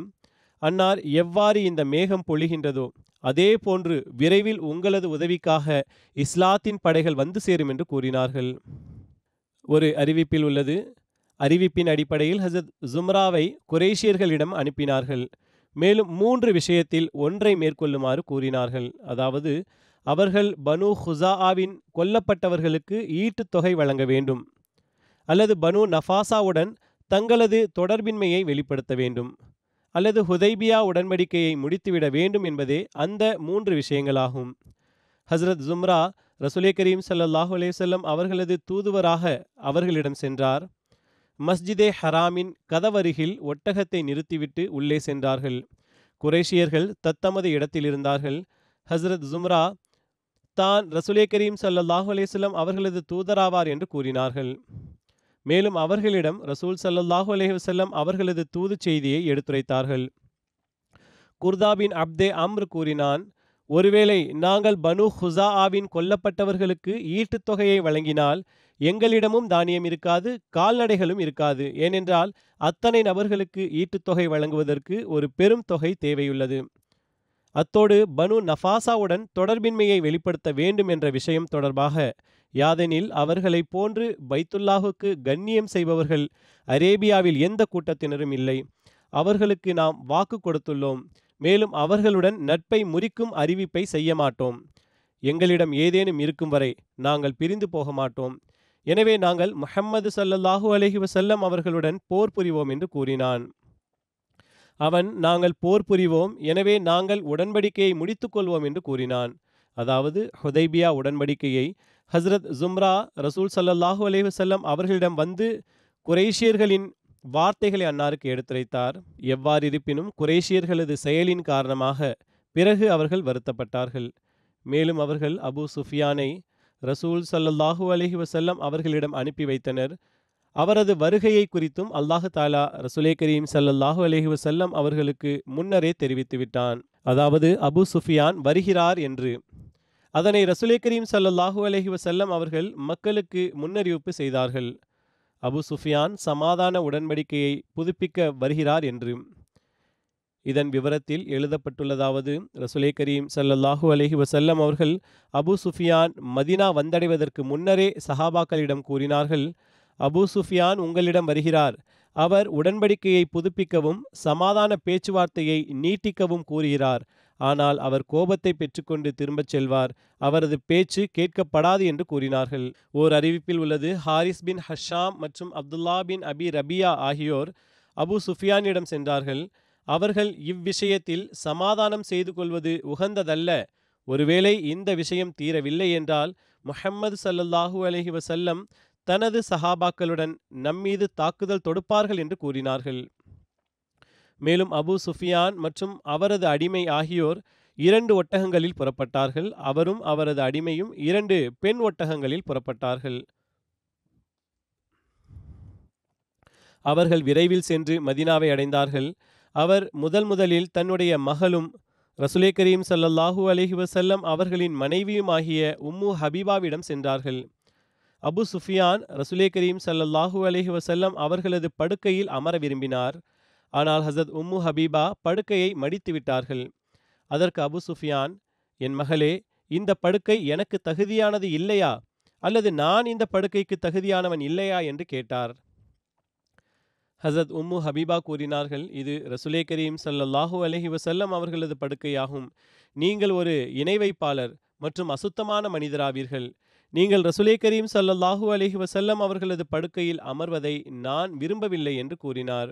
Speaker 2: அன்னார், எவ்வாறு இந்த மேகம் பொழிகின்றதோ அதே போன்று விரைவில் உங்களது உதவிக்காக இஸ்லாத்தின் படைகள் வந்து சேரும் என்று கூறினார்கள். ஒரு அறிவிப்பில் உள்ளது, அறிவிப்பின் அடிப்படையில் ஹசரத் ஜும்ராவை குறைஷியர்களிடம் அனுப்பினார்கள். மேலும் 3 விஷயத்தில் ஒன்றை மேற்கொள்ளுமாறு கூறினார்கள். அதாவது, அவர்கள் பனு ஹுசாஆவின் கொல்லப்பட்டவர்களுக்கு ஈட்டுத் தொகை வழங்க வேண்டும், அல்லது பனு நஃபாசாவுடன் தங்களது தொடர்பின்மையை வெளிப்படுத்த வேண்டும், அல்லது ஹுதைபியா உடன்படிக்கையை முடித்துவிட வேண்டும் என்பதே அந்த 3 விஷயங்களாகும். ஹசரத் ஜும்ரா ரசூலே கரீம் ஸல்லல்லாஹு அலைஹி வஸல்லம் அவர்களது தூதுவராக அவர்களிடம் சென்றார். மஸ்ஜிதே ஹராமின் கதவருகில் ஒட்டகத்தை நிறுத்திவிட்டு உள்ளே சென்றார்கள். குறைஷியர்கள் தத்தமது இடத்தில் இருந்தார்கள். ஹசரத் ஜும்ரா தான் ரசூலே கரீம் ஸல்லல்லாஹு அலைஹி வஸல்லம் அவர்களது தூதராவார் என்று கூறினார்கள். மேலும் அவர்களிடம் ரசூல் ஸல்லல்லாஹு அலைஹி வஸல்லம் அவர்களது தூது செய்தியை எடுத்துரைத்தார்கள். குர்தா பின் அப்தே அம்ர் கூறினான், ஒருவேளை நாங்கள் பனு ஹுசாஆவின் கொல்லப்பட்டவர்களுக்கு ஈட்டுத் தொகையை வழங்கினால் எங்களிடமும் தானியம் இருக்காது, கால்நடைகளும் இருக்காது. ஏனென்றால் அத்தனை நபர்களுக்கு ஈட்டுத் தொகை வழங்குவதற்கு ஒரு பெரும் தொகை தேவையுள்ளது. அத்தோடு பனு நஃபாசாவுடன் தொடர்பின்மையை வெளிப்படுத்த வேண்டும் என்ற விஷயம் தொடர்பாக, யாதெனில் அவர்களைப் போன்று பைத்துல்லாஹுக்கு கண்ணியம் செய்பவர்கள் அரேபியாவில் எந்த கூட்டத்தினரும் இல்லை. அவர்களுக்கு நாம் வாக்கு கொடுத்துள்ளோம். மேலும் அவர்களுடன் நட்பை முறிக்கும் அறிவிப்பை செய்ய மாட்டோம். எங்களிடம் ஏதேனும் இருக்கும் வரை நாங்கள் பிரிந்து போக மாட்டோம். எனவே நாங்கள் முஹம்மது ஸல்லல்லாஹு அலைஹி வஸல்லம் அவர்களுடன் போர் புரிவோம் என்று கூறினான். அவன், நாங்கள் போர் புரிவோம், எனவே நாங்கள் உடன்படிக்கையை முடித்துக் கொள்வோம் என்று கூறினான். அதாவது ஹுதைபியா உடன்படிக்கையை ஹஸ்ரத் ஜும்ரா ரசூல் ஸல்லல்லாஹு அலைஹி வஸல்லம் அவர்களிடம் வந்து குறைஷியர்களின் வார்த்தைகளை அன்னாருக்கு எடுத்துரைத்தார். எவ்வாறு இருப்பினும் குறைஷியர்களது செயலின் காரணமாக பிறகு அவர்கள் வருத்தப்பட்டார்கள். மேலும் அவர்கள் அபு சுஃபியானை ரசூல் ஸல்லல்லாஹு அலைஹி வஸல்லம் அவர்களிடம் அனுப்பி வைத்தனர். அவரது வருகையை குறித்தும் அல்லாஹு தாலா ரசூலே கரீம் ஸல்லல்லாஹு அலைஹி வஸல்லம் அவர்களுக்கு முன்னரே தெரிவித்து விட்டான். அதாவது அபு சுஃபியான் வருகிறார் என்று. அதனை ரசூலே கரீம் ஸல்லல்லாஹு அலைஹி வஸல்லம் அவர்கள் மக்களுக்கு முன்னறிவிப்பு செய்தார்கள். அபு சுஃபியான் சமாதான உடன்படிக்கையை புதுப்பிக்க வருகிறார் என்று. இதன் விவரத்தில் எழுதப்பட்டுள்ளதாவது, ரசூலே கரீம் ஸல்லல்லாஹு அலைஹி வஸல்லம் அவர்கள் அபு சுஃபியான் மதினா வந்தடைவதற்கு முன்னரே சஹாபாக்களிடம் கூறினார்கள், அபு சுஃபியான் உங்களிடம் வருகிறார். அவர் உடன்படிக்கையை புதுப்பிக்கவும் சமாதான பேச்சுவார்த்தையை நீட்டிக்கவும் கூறுகிறார். ஆனால் அவர் கோபத்தை பெற்றுக்கொண்டு திரும்பச் செல்வார். அவரது பேச்சு கேட்கப்படாது என்று கூறினார்கள். ஓர் அறிவிப்பில் உள்ளது, ஹாரிஸ் பின் ஹஷாம் மற்றும் அப்துல்லா பின் அபி ரபியா ஆகியோர் அபு சுஃபியானிடம் சென்றார்கள். அவர்கள் இவ்விஷயத்தில் சமாதானம் செய்து கொள்வது உகந்ததல்ல. ஒருவேளை இந்த விஷயம் தீரவில்லை என்றால் முஹம்மது ஸல்லல்லாஹு அலைஹி வஸல்லம் தனது சஹாபாக்களுடன் நம்மீது தாக்குதல் தொடுப்பார்கள் என்று கூறினார்கள். மேலும் அபு சுஃபியான் மற்றும் அவரது அடிமை ஆகியோர் 2 ஒட்டகங்களில் புறப்பட்டார்கள். அவரும் அவரது அடிமையும் 2 பெண் ஒட்டகங்களில் புறப்பட்டார்கள். அவர்கள் விரைவில் சென்று மதீனாவை அடைந்தார்கள். அவர் முதலில் தன்னுடைய மகளும் ரசூலே கரீம் ஸல்லல்லாஹு அலைஹி வஸல்லம் அவர்களின் மனைவியுமாகிய உம்மு ஹபீபாவிடம் சென்றார்கள். அபு சுஃபியான் ரசூலே கரீம் ஸல்லல்லாஹு அலைஹி வஸல்லம் அவர்களது படுக்கையில் அமர விரும்பினார். ஆனால் ஹஸரத் உம்மு ஹபீபா படுக்கையை மடித்து விட்டார்கள். அதற்கு அபு சுஃபியான், என் மகளே, இந்த படுக்கை எனக்கு தகுதியானது இல்லையா, அல்லது நான் இந்த படுக்கைக்கு தகுதியானவன் இல்லையா என்று கேட்டார். ஹஸரத் உம்மு ஹபீபா கூறினார்கள், இது ரசூலே கரீம் ஸல்லல்லாஹு அலைஹி வஸல்லம் அவர்களது படுக்கையாகும். நீங்கள் ஒரு இணை வைப்பாளர் மற்றும் அசுத்தமான மனிதராவீர்கள். நீங்கள் ரசூலே கரீம் ஸல்லல்லாஹு அலைஹி வஸல்லம் அவர்களது படுக்கையில் அமர்வதை நான் விரும்பவில்லை என்று கூறினார்.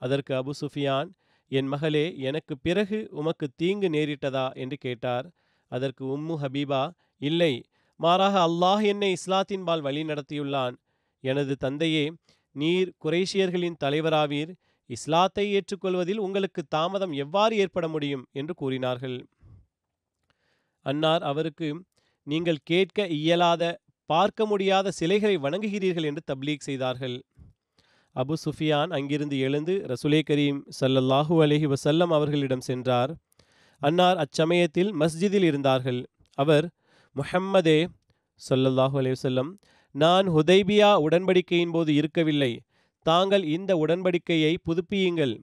Speaker 2: அதற்கு அபு சுஃபியான், என் மகளே, எனக்கு பிறகு உமக்கு தீங்கு நேரிட்டதா என்று கேட்டார். அதற்கு உம்மு ஹபீபா, இல்லை, மாறாக அல்லாஹ் என்னை இஸ்லாத்தின்பால் வழி நடத்தியுள்ளான். எனது தந்தையே, நீர் குறைஷியர்களின் தலைவராவீர். இஸ்லாத்தை ஏற்றுக்கொள்வதில் உங்களுக்கு தாமதம் எவ்வாறு ஏற்பட முடியும் என்று கூறினார்கள். அன்னார் அவருக்கு, நீங்கள் கேட்க இயலாத, பார்க்க முடியாத சிலைகளை வணங்குகிறீர்கள் என்று தப்லீக் செய்தார்கள். அபு சுஃபியான் அங்கிருந்து எழுந்து ரசூலே கரீம் ஸல்லல்லாஹு அலைஹி வஸல்லம் அவர்களிடம் சென்றார். அன்னார் அச்சமயத்தில் மஸ்ஜிதில் இருந்தார்கள். அவர், முஹம்மதே ஸல்லல்லாஹு அலைஹி வஸல்லம், நான் ஹுதைபியா உடன்படிக்கையின் போது இருக்கவில்லை. தாங்கள் இந்த உடன்படிக்கையை புதுப்பியுங்கள்.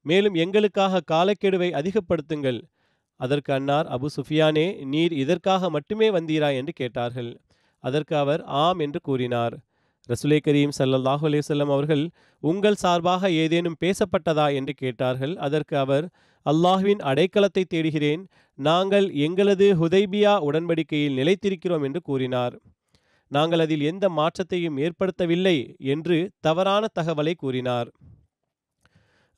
Speaker 2: மேலும் எங்களுக்காக காலக்கெடுவை அதிகப்படுத்துங்கள். அதற்கு அன்னார், அபு சுஃபியானே, நீர் இதற்காக மட்டுமே வந்தீரா என்று கேட்டார்கள். அதற்கு அவர் ஆம் என்று கூறினார். ரசூலே கரீம் ஸல்லல்லாஹு அலைஹி வஸல்லம் அவர்கள், உங்கள் சார்பாக ஏதேனும் பேசப்பட்டதா என்று கேட்டார்கள். அதற்கு அவர், அல்லாஹ்வின் அடைக்கலத்தை தேடுகிறேன், நாங்கள் எங்களது ஹுதைபியா உடன்படிக்கையில் நிலைத்திருக்கிறோம் என்று கூறினார். நாங்கள் அதில் எந்த மாற்றத்தையும் ஏற்படுத்தவில்லை என்று தவறான தகவலை கூறினார்.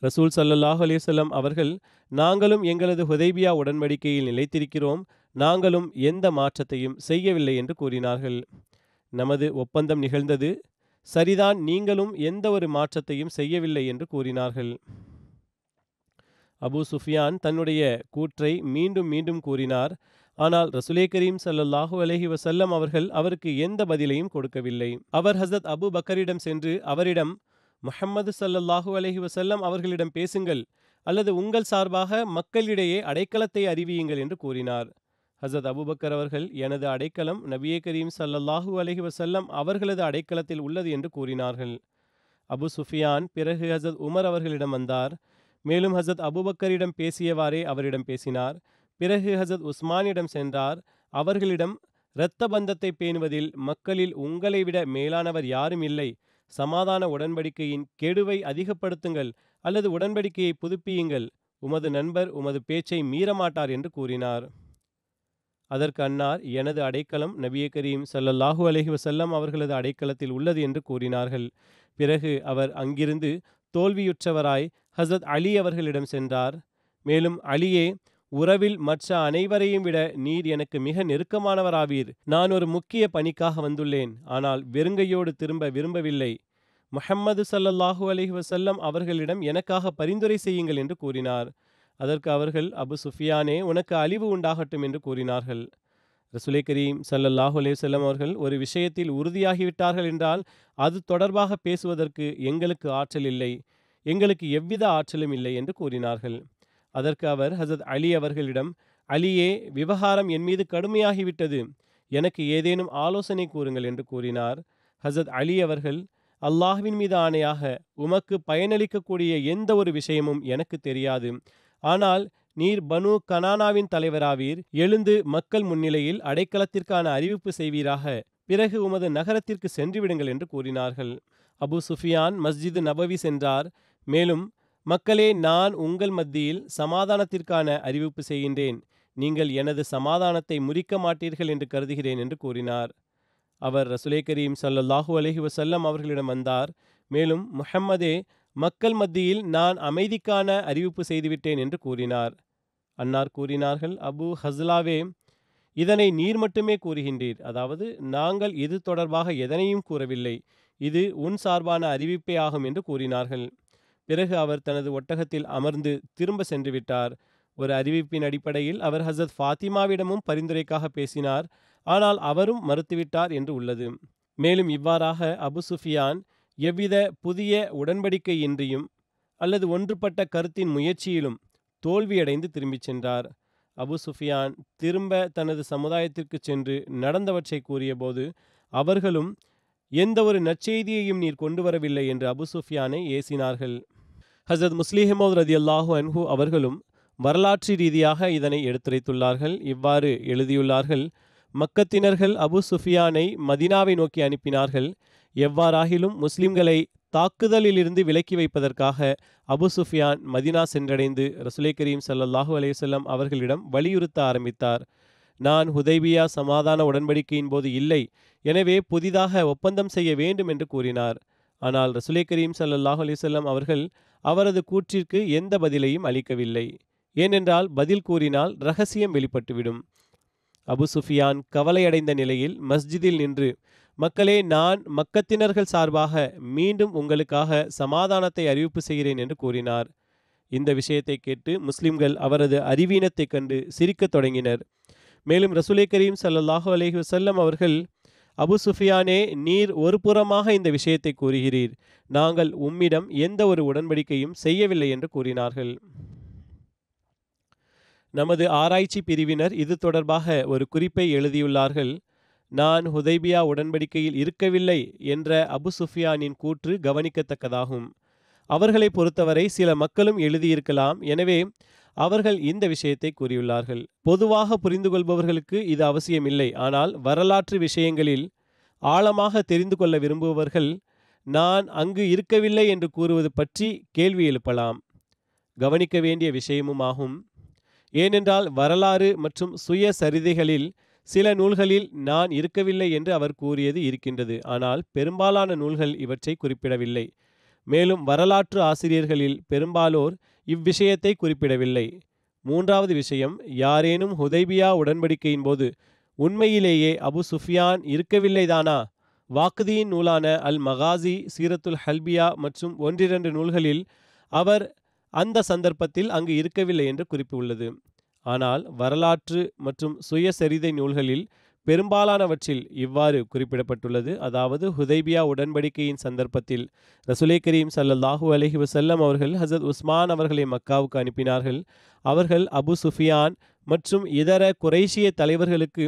Speaker 2: ரசூல் ஸல்லல்லாஹு அலைஹி வஸல்லம் அவர்கள், நாங்களும் எங்களது ஹுதைபியா உடன்படிக்கையில் நிலைத்திருக்கிறோம், நாங்களும் எந்த மாற்றத்தையும் செய்யவில்லை என்று கூறினார்கள். நமது ஒப்பந்தம் நிகழ்ந்தது, சரிதான், நீங்களும் எந்த ஒரு மாற்றத்தையும் செய்யவில்லை என்று கூறினார்கள். அபு சுஃபியான் தன்னுடைய கூற்றை மீண்டும் மீண்டும் கூறினார். ஆனால் ரசூலே கரீம் ஸல்லல்லாஹு அலைஹி வஸல்லம் அவர்கள் அவருக்கு எந்த பதிலையும் கொடுக்கவில்லை. அவர் ஹஸரத் அபு பக்கரிடம் சென்று அவரிடம், முஹம்மது ஸல்லல்லாஹு அலைஹி வஸல்லம் அவர்களிடம் பேசுங்கள், அல்லது உங்கள் சார்பாக மக்களிடையே அடைக்கலத்தை அறிவியுங்கள் என்று கூறினார். ஹஸரத் அபுபக்கர் அவர்கள், எனது அடைக்கலம் நபியே கரீம் ஸல்லல்லாஹு அலைஹி வஸல்லம் அவர்களது அடைக்கலத்தில் உள்ளது என்று கூறினார்கள். அபு சுஃபியான் பிறகு ஹஸரத் உமர் அவர்களிடம் வந்தார். மேலும் ஹஸரத் அபுபக்கரிடம் பேசியவாறே அவரிடம் பேசினார். பிறகு ஹஸரத் உஸ்மானிடம் சென்றார். அவர்களிடம், இரத்த பந்தத்தை பேணுவதில் மக்களில் உங்களை விட மேலானவர் யாரும் இல்லை, சமாதான உடன்படிக்கையின் கெடுவை அதிகப்படுத்துங்கள் அல்லது உடன்படிக்கையை புதுப்பியுங்கள், உமது நண்பர் உமது பேச்சை மீறமாட்டார் என்று கூறினார். அதற்கு அன்னார், எனது அடைக்கலம் நபியே கரீம் ஸல்லல்லாஹு அலைஹி வஸல்லம் அவர்களது அடைக்கலத்தில் உள்ளது என்று கூறினார்கள். பிறகு அவர் அங்கிருந்து தோல்வியுற்றவராய் ஹஸரத் அலி அவர்களிடம் சென்றார். மேலும், அலியே, உறவில் மற்ற அனைவரையும் விட நீர் எனக்கு மிக நெருக்கமானவராவீர். நான் ஒரு முக்கிய பணிக்காக வந்துள்ளேன், ஆனால் வெறுங்கையோடு திரும்ப விரும்பவில்லை. முஹம்மது ஸல்லல்லாஹு அலைஹி வஸல்லம் அவர்களிடம் எனக்காக பரிந்துரை செய்யுங்கள் என்று கூறினார். அதற்கு அவர்கள், அபு சுஃபியானே, உனக்கு அழிவு உண்டாகட்டும் என்று கூறினார்கள். ரசூலே கரீம் ஸல்லல்லாஹு அலைஹி வஸல்லம் அவர்கள், ஒரு விஷயத்தில் உறுதியாகிவிட்டார்கள் என்றால் அது தொடர்பாக பேசுவதற்கு எங்களுக்கு ஆற்றல் இல்லை, எங்களுக்கு எவ்வித ஆற்றலும் இல்லை என்று கூறினார்கள். அதற்கு அவர் ஹஸரத் அலி அவர்களிடம், அலியே, விவகாரம் என் மீது கடுமையாகிவிட்டது, எனக்கு ஏதேனும் ஆலோசனை கூறுங்கள் என்று கூறினார். ஹஸரத் அலி அவர்கள், அல்லாஹ்வின் மீது ஆணையாக உமக்கு பயனளிக்கக்கூடிய எந்த ஒரு விஷயமும் எனக்கு தெரியாது. ஆனால் நீர் பனு கனானாவின் தலைவராவீர், எழுந்து மக்கள் முன்னிலையில் அடைக்கலத்திற்கான அறிவிப்பு செய்வீராக, பிறகு உமது நகரத்திற்கு சென்று விடுங்கள் என்று கூறினார்கள். அபு சுஃபியான் மஸ்ஜிது நபவி சென்றார். மேலும், மக்களே, நான் உங்கள் மத்தியில் சமாதானத்திற்கான அறிவிப்பு செய்கின்றேன், நீங்கள் எனது சமாதானத்தை முறிக்க மாட்டீர்கள் என்று கருதுகிறேன் என்று கூறினார். அவர் ரசூலே கரீம் ஸல்லல்லாஹு அலைஹி வஸல்லம் அவர்களிடம் வந்தார். மேலும், முஹம்மதே, மக்கள் மத்தியில் நான் அமைதிக்கான அறிவிப்பு செய்துவிட்டேன் என்று கூறினார். அன்னார் கூறினார்கள், அபு ஹஸ்லாவே, இதனை நீர் மட்டுமே கூறுகின்றீர், அதாவது நாங்கள் இது தொடர்பாக எதனையும் கூறவில்லை, இது உன் சார்பான அறிவிப்பே ஆகும் என்று கூறினார்கள். பிறகு அவர் தனது ஒட்டகத்தில் அமர்ந்து திரும்ப சென்று விட்டார். ஒரு அறிவிப்பின் அடிப்படையில் அவர் ஹஸரத் ஃபாத்திமாவிடமும் பரிந்துரைக்காக பேசினார், ஆனால் அவரும் மறுத்துவிட்டார் என்று உள்ளது. மேலும் இவ்வாறாக அபு சுஃபியான் எவ்வித புதிய உடன்படிக்கையின்றியும் அல்லது ஒன்றுபட்ட கருத்தின் முயற்சியிலும் தோல்வியடைந்து திரும்பிச் சென்றார். அபு சுஃபியான் திரும்ப தனது சமுதாயத்திற்கு சென்று நடந்தவற்றை கூறியபோது அவர்களும், எந்த ஒரு நற்செய்தியையும் நீர் கொண்டு வரவில்லை என்று அபு சுஃபியானை ஏசினார்கள். ஹஸரத் முஸ்லிம் மௌத் ரலியல்லாஹு அன்ஹு அவர்களும் வரலாற்று ரீதியாக இதனை எடுத்துரைத்துள்ளார்கள். இவ்வாறு எழுதியுள்ளார்கள், மக்கத்தினர்கள் அபு சுஃபியானை மதினாவை நோக்கி அனுப்பினார்கள். எவ்வாறாகிலும் முஸ்லிம்களை தாக்குதலிலிருந்து விலக்கி வைப்பதற்காக அபு சுஃபியான் மதினா சென்றடைந்து ரசூலே கரீம் ஸல்லல்லாஹு அலைஹி வஸல்லம் அவர்களிடம் வலியுறுத்த ஆரம்பித்தார். நான் ஹுதைபியா சமாதான உடன்படிக்கையின் போது இல்லை, எனவே புதிதாக ஒப்பந்தம் செய்ய வேண்டும் என்று கூறினார். ஆனால் ரசூலே கரீம் ஸல்லல்லாஹு அலைஹி வஸல்லம் அவர்கள் அவரது கூற்றிற்கு எந்த பதிலையும் அளிக்கவில்லை. ஏனென்றால் பதில் கூறினால் ரகசியம் வெளிப்பட்டுவிடும். அபு சுஃபியான் கவலையடைந்த நிலையில் மஸ்ஜிதில் நின்று, மக்களே, நான் மக்கத்தினர்கள் சார்பாக மீண்டும் உங்களுக்காக சமாதானத்தை அறிவிப்பு செய்கிறேன் என்று கூறினார். இந்த விஷயத்தை கேட்டு முஸ்லிம்கள் அவரது அறிவீனத்தை கண்டு சிரிக்கத் தொடங்கினர். மேலும் ரசூலே கரீம் ஸல்லல்லாஹு அலைஹி வஸல்லம் அவர்கள், அபு சுஃபியானே, நீர் ஒரு புறமாக இந்த விஷயத்தை கூறுகிறீர், நாங்கள் உம்மிடம் எந்த ஒரு உடன்படிக்கையும் செய்யவில்லை என்று கூறினார்கள். நமது ஆராய்ச்சி பிரிவினர் இது தொடர்பாக ஒரு குறிப்பை எழுதியுள்ளார்கள். நான் ஹுதைபியா உடன்படிக்கையில் இருக்கவில்லை என்ற அபு சுஃபியானின் கூற்று கவனிக்கத்தக்கதாகும். அவர்களை பொறுத்தவரை சில மக்களும் எழுதியிருக்கலாம், எனவே அவர்கள் இந்த விஷயத்தை கூறியுள்ளார்கள். பொதுவாக புரிந்து கொள்பவர்களுக்கு இது அவசியமில்லை, ஆனால் வரலாற்று விஷயங்களில் ஆழமாக தெரிந்து கொள்ள விரும்புபவர்கள் நான் அங்கு இருக்கவில்லை என்று கூறுவது பற்றி கேள்வி எழுப்பலாம். கவனிக்க வேண்டிய விஷயமுமாகும். ஏனென்றால் வரலாறு மற்றும் சுயசரிதைகளில் சில நூல்களில் நான் இருக்கவில்லை என்று அவர் கூறியது இருக்கின்றது. ஆனால் பெரும்பாலான நூல்கள் இவற்றை குறிப்பிடவில்லை. மேலும் வரலாற்று ஆசிரியர்களில் பெரும்பாலோர் இவ்விஷயத்தை குறிப்பிடவில்லை. மூன்றாவது விஷயம், யாரேனும் ஹுதைபியா உடன்படிக்கையின் போது உண்மையிலேயே அபு சுஃபியான் இருக்கவில்லைதானா? வாக்தியின் நூலான அல் மகாசி, சீரத்துல் ஹல்பியா மற்றும் ஒன்றிரண்டு நூல்களில் அவர் அந்த சந்தர்ப்பத்தில் அங்கு இருக்கவில்லை என்று குறிப்பு உள்ளது. ஆனால் வரலாற்று மற்றும் சுயசரிதை நூல்களில் பெரும்பாலானவற்றில் இவ்வாறு குறிப்பிடப்பட்டுள்ளது. அதாவது ஹுதைபியா உடன்படிக்கையின் சந்தர்ப்பத்தில் ரசூலே கரீம் ஸல்லல்லாஹு அலைஹி வஸல்லம் அவர்கள் ஹஸரத் உஸ்மான் அவர்களை மக்காவுக்கு அனுப்பினார்கள். அவர்கள் அபு சுஃபியான் மற்றும் இதர குறைஷிய தலைவர்களுக்கு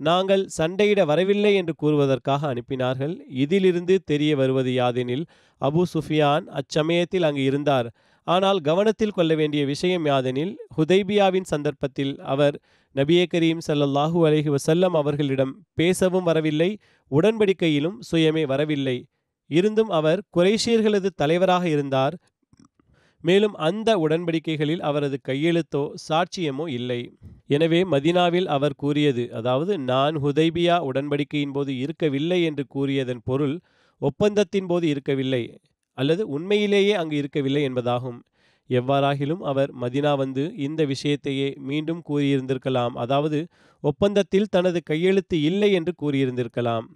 Speaker 2: நாங்கள் சண்டையிட வரவில்லை என்று கூறுவதற்காக அனுப்பினார்கள். இதிலிருந்து தெரிய வருவது யாதெனில், அபு சுஃபியான் அச்சமயத்தில் அங்கு இருந்தார். ஆனால் கவனத்தில் கொள்ள வேண்டிய விஷயம் யாதெனில், ஹுதைபியாவின் சந்தர்ப்பத்தில் அவர் நபியே கரீம் ஸல்லல்லாஹு அலைஹி வஸல்லம் அவர்களிடம் பேசவும் வரவில்லை, உடன்படிக்கையிலும் சுயமே வரவில்லை. இருந்தும் அவர் குறைஷியர்களது தலைவராக இருந்தார். மேலும் அந்த உடன்படிக்கைகளில் அவரது கையெழுத்தோ சாட்சியமோ இல்லை. எனவே மதீனாவில் அவர் கூறியது, அதாவது நான் ஹுதைபியா உடன்படிக்கையின் போது இருக்கவில்லை என்று கூறியதன் பொருள் ஒப்பந்தத்தின் போது இருக்கவில்லை அல்லது உண்மையிலேயே அங்கு இருக்கவில்லை என்பதாகும். எவ்வாறாகிலும் அவர் மதீனா வந்து இந்த விஷயத்தையே மீண்டும் கூறியிருந்திருக்கலாம். அதாவது ஒப்பந்தத்தில் தனது கையெழுத்து இல்லை என்று கூறியிருந்திருக்கலாம்.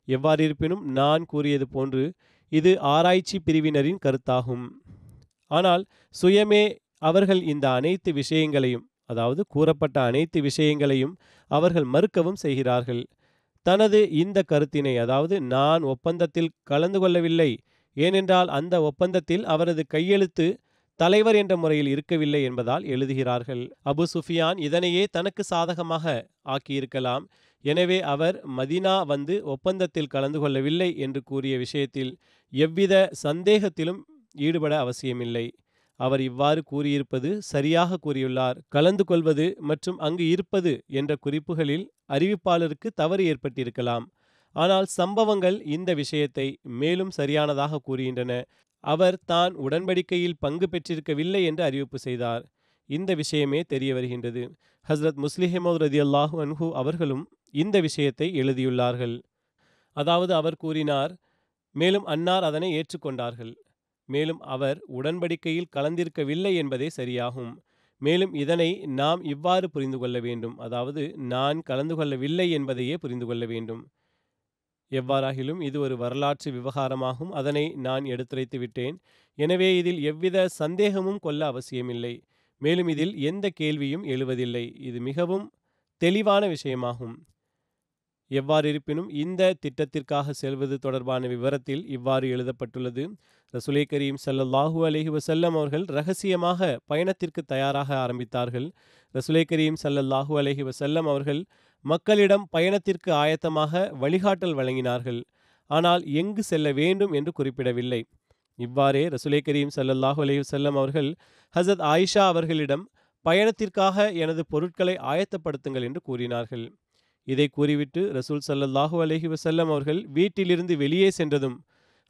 Speaker 2: எவ்வாறிருப்பினும் நான் கூறியது போன்று இது ஆராய்ச்சி பிரிவினரின் கருத்தாகும். ஆனால் சுயமே அவர்கள் இந்த அனைத்து விஷயங்களையும், அதாவது கூறப்பட்ட அனைத்து விஷயங்களையும் அவர்கள் மறுக்கவும் செய்கிறார்கள். தனது இந்த கருத்தினை, அதாவது நான் ஒப்பந்தத்தில் கலந்து கொள்ளவில்லை, ஏனென்றால் அந்த ஒப்பந்தத்தில் அவரது கையெழுத்து தலைவர் என்ற முறையில் இருக்கவில்லை என்பதால் எழுதுகிறார்கள். அபு சுஃபியான் இதனையே தனக்கு சாதகமாக ஆக்கியிருக்கலாம். எனவே அவர் மதீனா வந்து ஒப்பந்தத்தில் கலந்து கொள்ளவில்லை என்று கூறிய விஷயத்தில் எவ்வித சந்தேகத்திலும் ஈடுபட அவசியமில்லை. அவர் இவ்வாறு கூறியிருப்பது சரியாக கூறியுள்ளார். கலந்து கொள்வது மற்றும் அங்கு இருப்பது என்ற குறிப்புகளில் அறிவிப்பாளருக்கு தவறு ஏற்பட்டிருக்கலாம். ஆனால் சம்பவங்கள் இந்த விஷயத்தை மேலும் சரியானதாக கூறுகின்றன. அவர் தான் உடன்படிக்கையில் பங்கு பெற்றிருக்கவில்லை என்று அறிவிப்பு செய்தார். இந்த விஷயமே தெரிய வருகின்றது. ஹஸ்ரத் முஸ்லிஹ் ரதியல்லாஹு அன்ஹு அவர்களும் இந்த விஷயத்தை எழுதியுள்ளார்கள். அதாவது அவர் கூறினார், மேலும் அன்னார் அதனை ஏற்றுக்கொண்டார்கள். மேலும் அவர் உடன்படிக்கையில் கலந்திருக்கவில்லை என்பதே சரியாகும். மேலும் இதனை நாம் இவ்வாறு புரிந்து கொள்ள வேண்டும், அதாவது நான் கலந்து கொள்ளவில்லை என்பதையே புரிந்து கொள்ள வேண்டும். எவ்வாறாகிலும் இது ஒரு வரலாற்று விவகாரமாகும். அதனை நான் எடுத்துரைத்து விட்டேன். எனவே இதில் எவ்வித சந்தேகமும் கொள்ள அவசியமில்லை. மேலும் இதில் எந்த கேள்வியும் எழுவதில்லை. இது மிகவும் தெளிவான விஷயமாகும். எவ்வாறிருப்பினும் இந்த திட்டத்திற்காக செல்வது தொடர்பான விவரத்தில் இவ்வாறு எழுதப்பட்டுள்ளது. ரசூலே கரீம் ஸல்லல்லாஹு அலைஹி வஸல்லம் அவர்கள் இரகசியமாக பயணத்திற்கு தயாராக ஆரம்பித்தார்கள். ரசூலே கரீம் ஸல்லல்லாஹு அலைஹி வஸல்லம் அவர்கள் மக்களிடம் பயணத்திற்கு ஆயத்தமாக வழிகாட்டல் வழங்கினார்கள். ஆனால் எங்கு செல்ல வேண்டும் என்று குறிப்பிடவில்லை. இவ்வாறே ரசூலே கரீம் ஸல்லல்லாஹு அலைஹி வஸல்லம் அவர்கள் ஹஸரத் ஆயிஷா அவர்களிடம் பயணத்திற்காக எனது பொருட்களை ஆயத்தப்படுத்துங்கள் என்று கூறினார்கள். இதை கூறிவிட்டு ரசூல் ஸல்லல்லாஹு அலைஹி வஸல்லம் அவர்கள் வீட்டிலிருந்து வெளியே சென்றதும்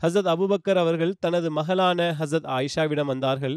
Speaker 2: ஹஸரத் அபூபக்கர் அவர்கள் தனது மகளான ஹஸரத் ஆயிஷாவிடம் வந்தார்கள்.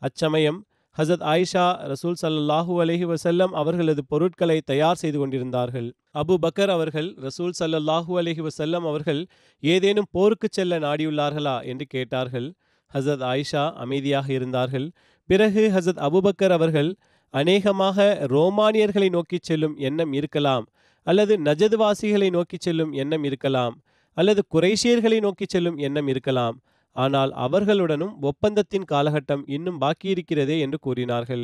Speaker 2: அச்சமயம் ஹஸரத் ஆயிஷா ரசூல் ஸல்லல்லாஹு அலைஹி வஸல்லம் அவர்களது பொருட்களை தயார் செய்து கொண்டிருந்தார்கள். அபு பக்கர் அவர்கள் ரசூல் ஸல்லல்லாஹு அலைஹி வஸல்லம் அவர்கள் ஏதேனும் போருக்கு செல்ல நாடியுள்ளார்களா என்று கேட்டார்கள். ஹஸரத் ஆயிஷா அமைதியாக இருந்தார்கள். பிறகு ஹஸரத் அபுபக்கர் அவர்கள், அநேகமாக ரோமானியர்களை நோக்கி செல்லும் எண்ணம் இருக்கலாம், அல்லது நஜதுவாசிகளை நோக்கி செல்லும் எண்ணம் இருக்கலாம், அல்லது குறைஷியர்களை நோக்கி செல்லும் எண்ணம் இருக்கலாம். ஆனால் அவர்களுடனும் ஒப்பந்தத்தின் காலகட்டம் இன்னும் பாக்கியிருக்கிறதே என்று கூறினார்கள்.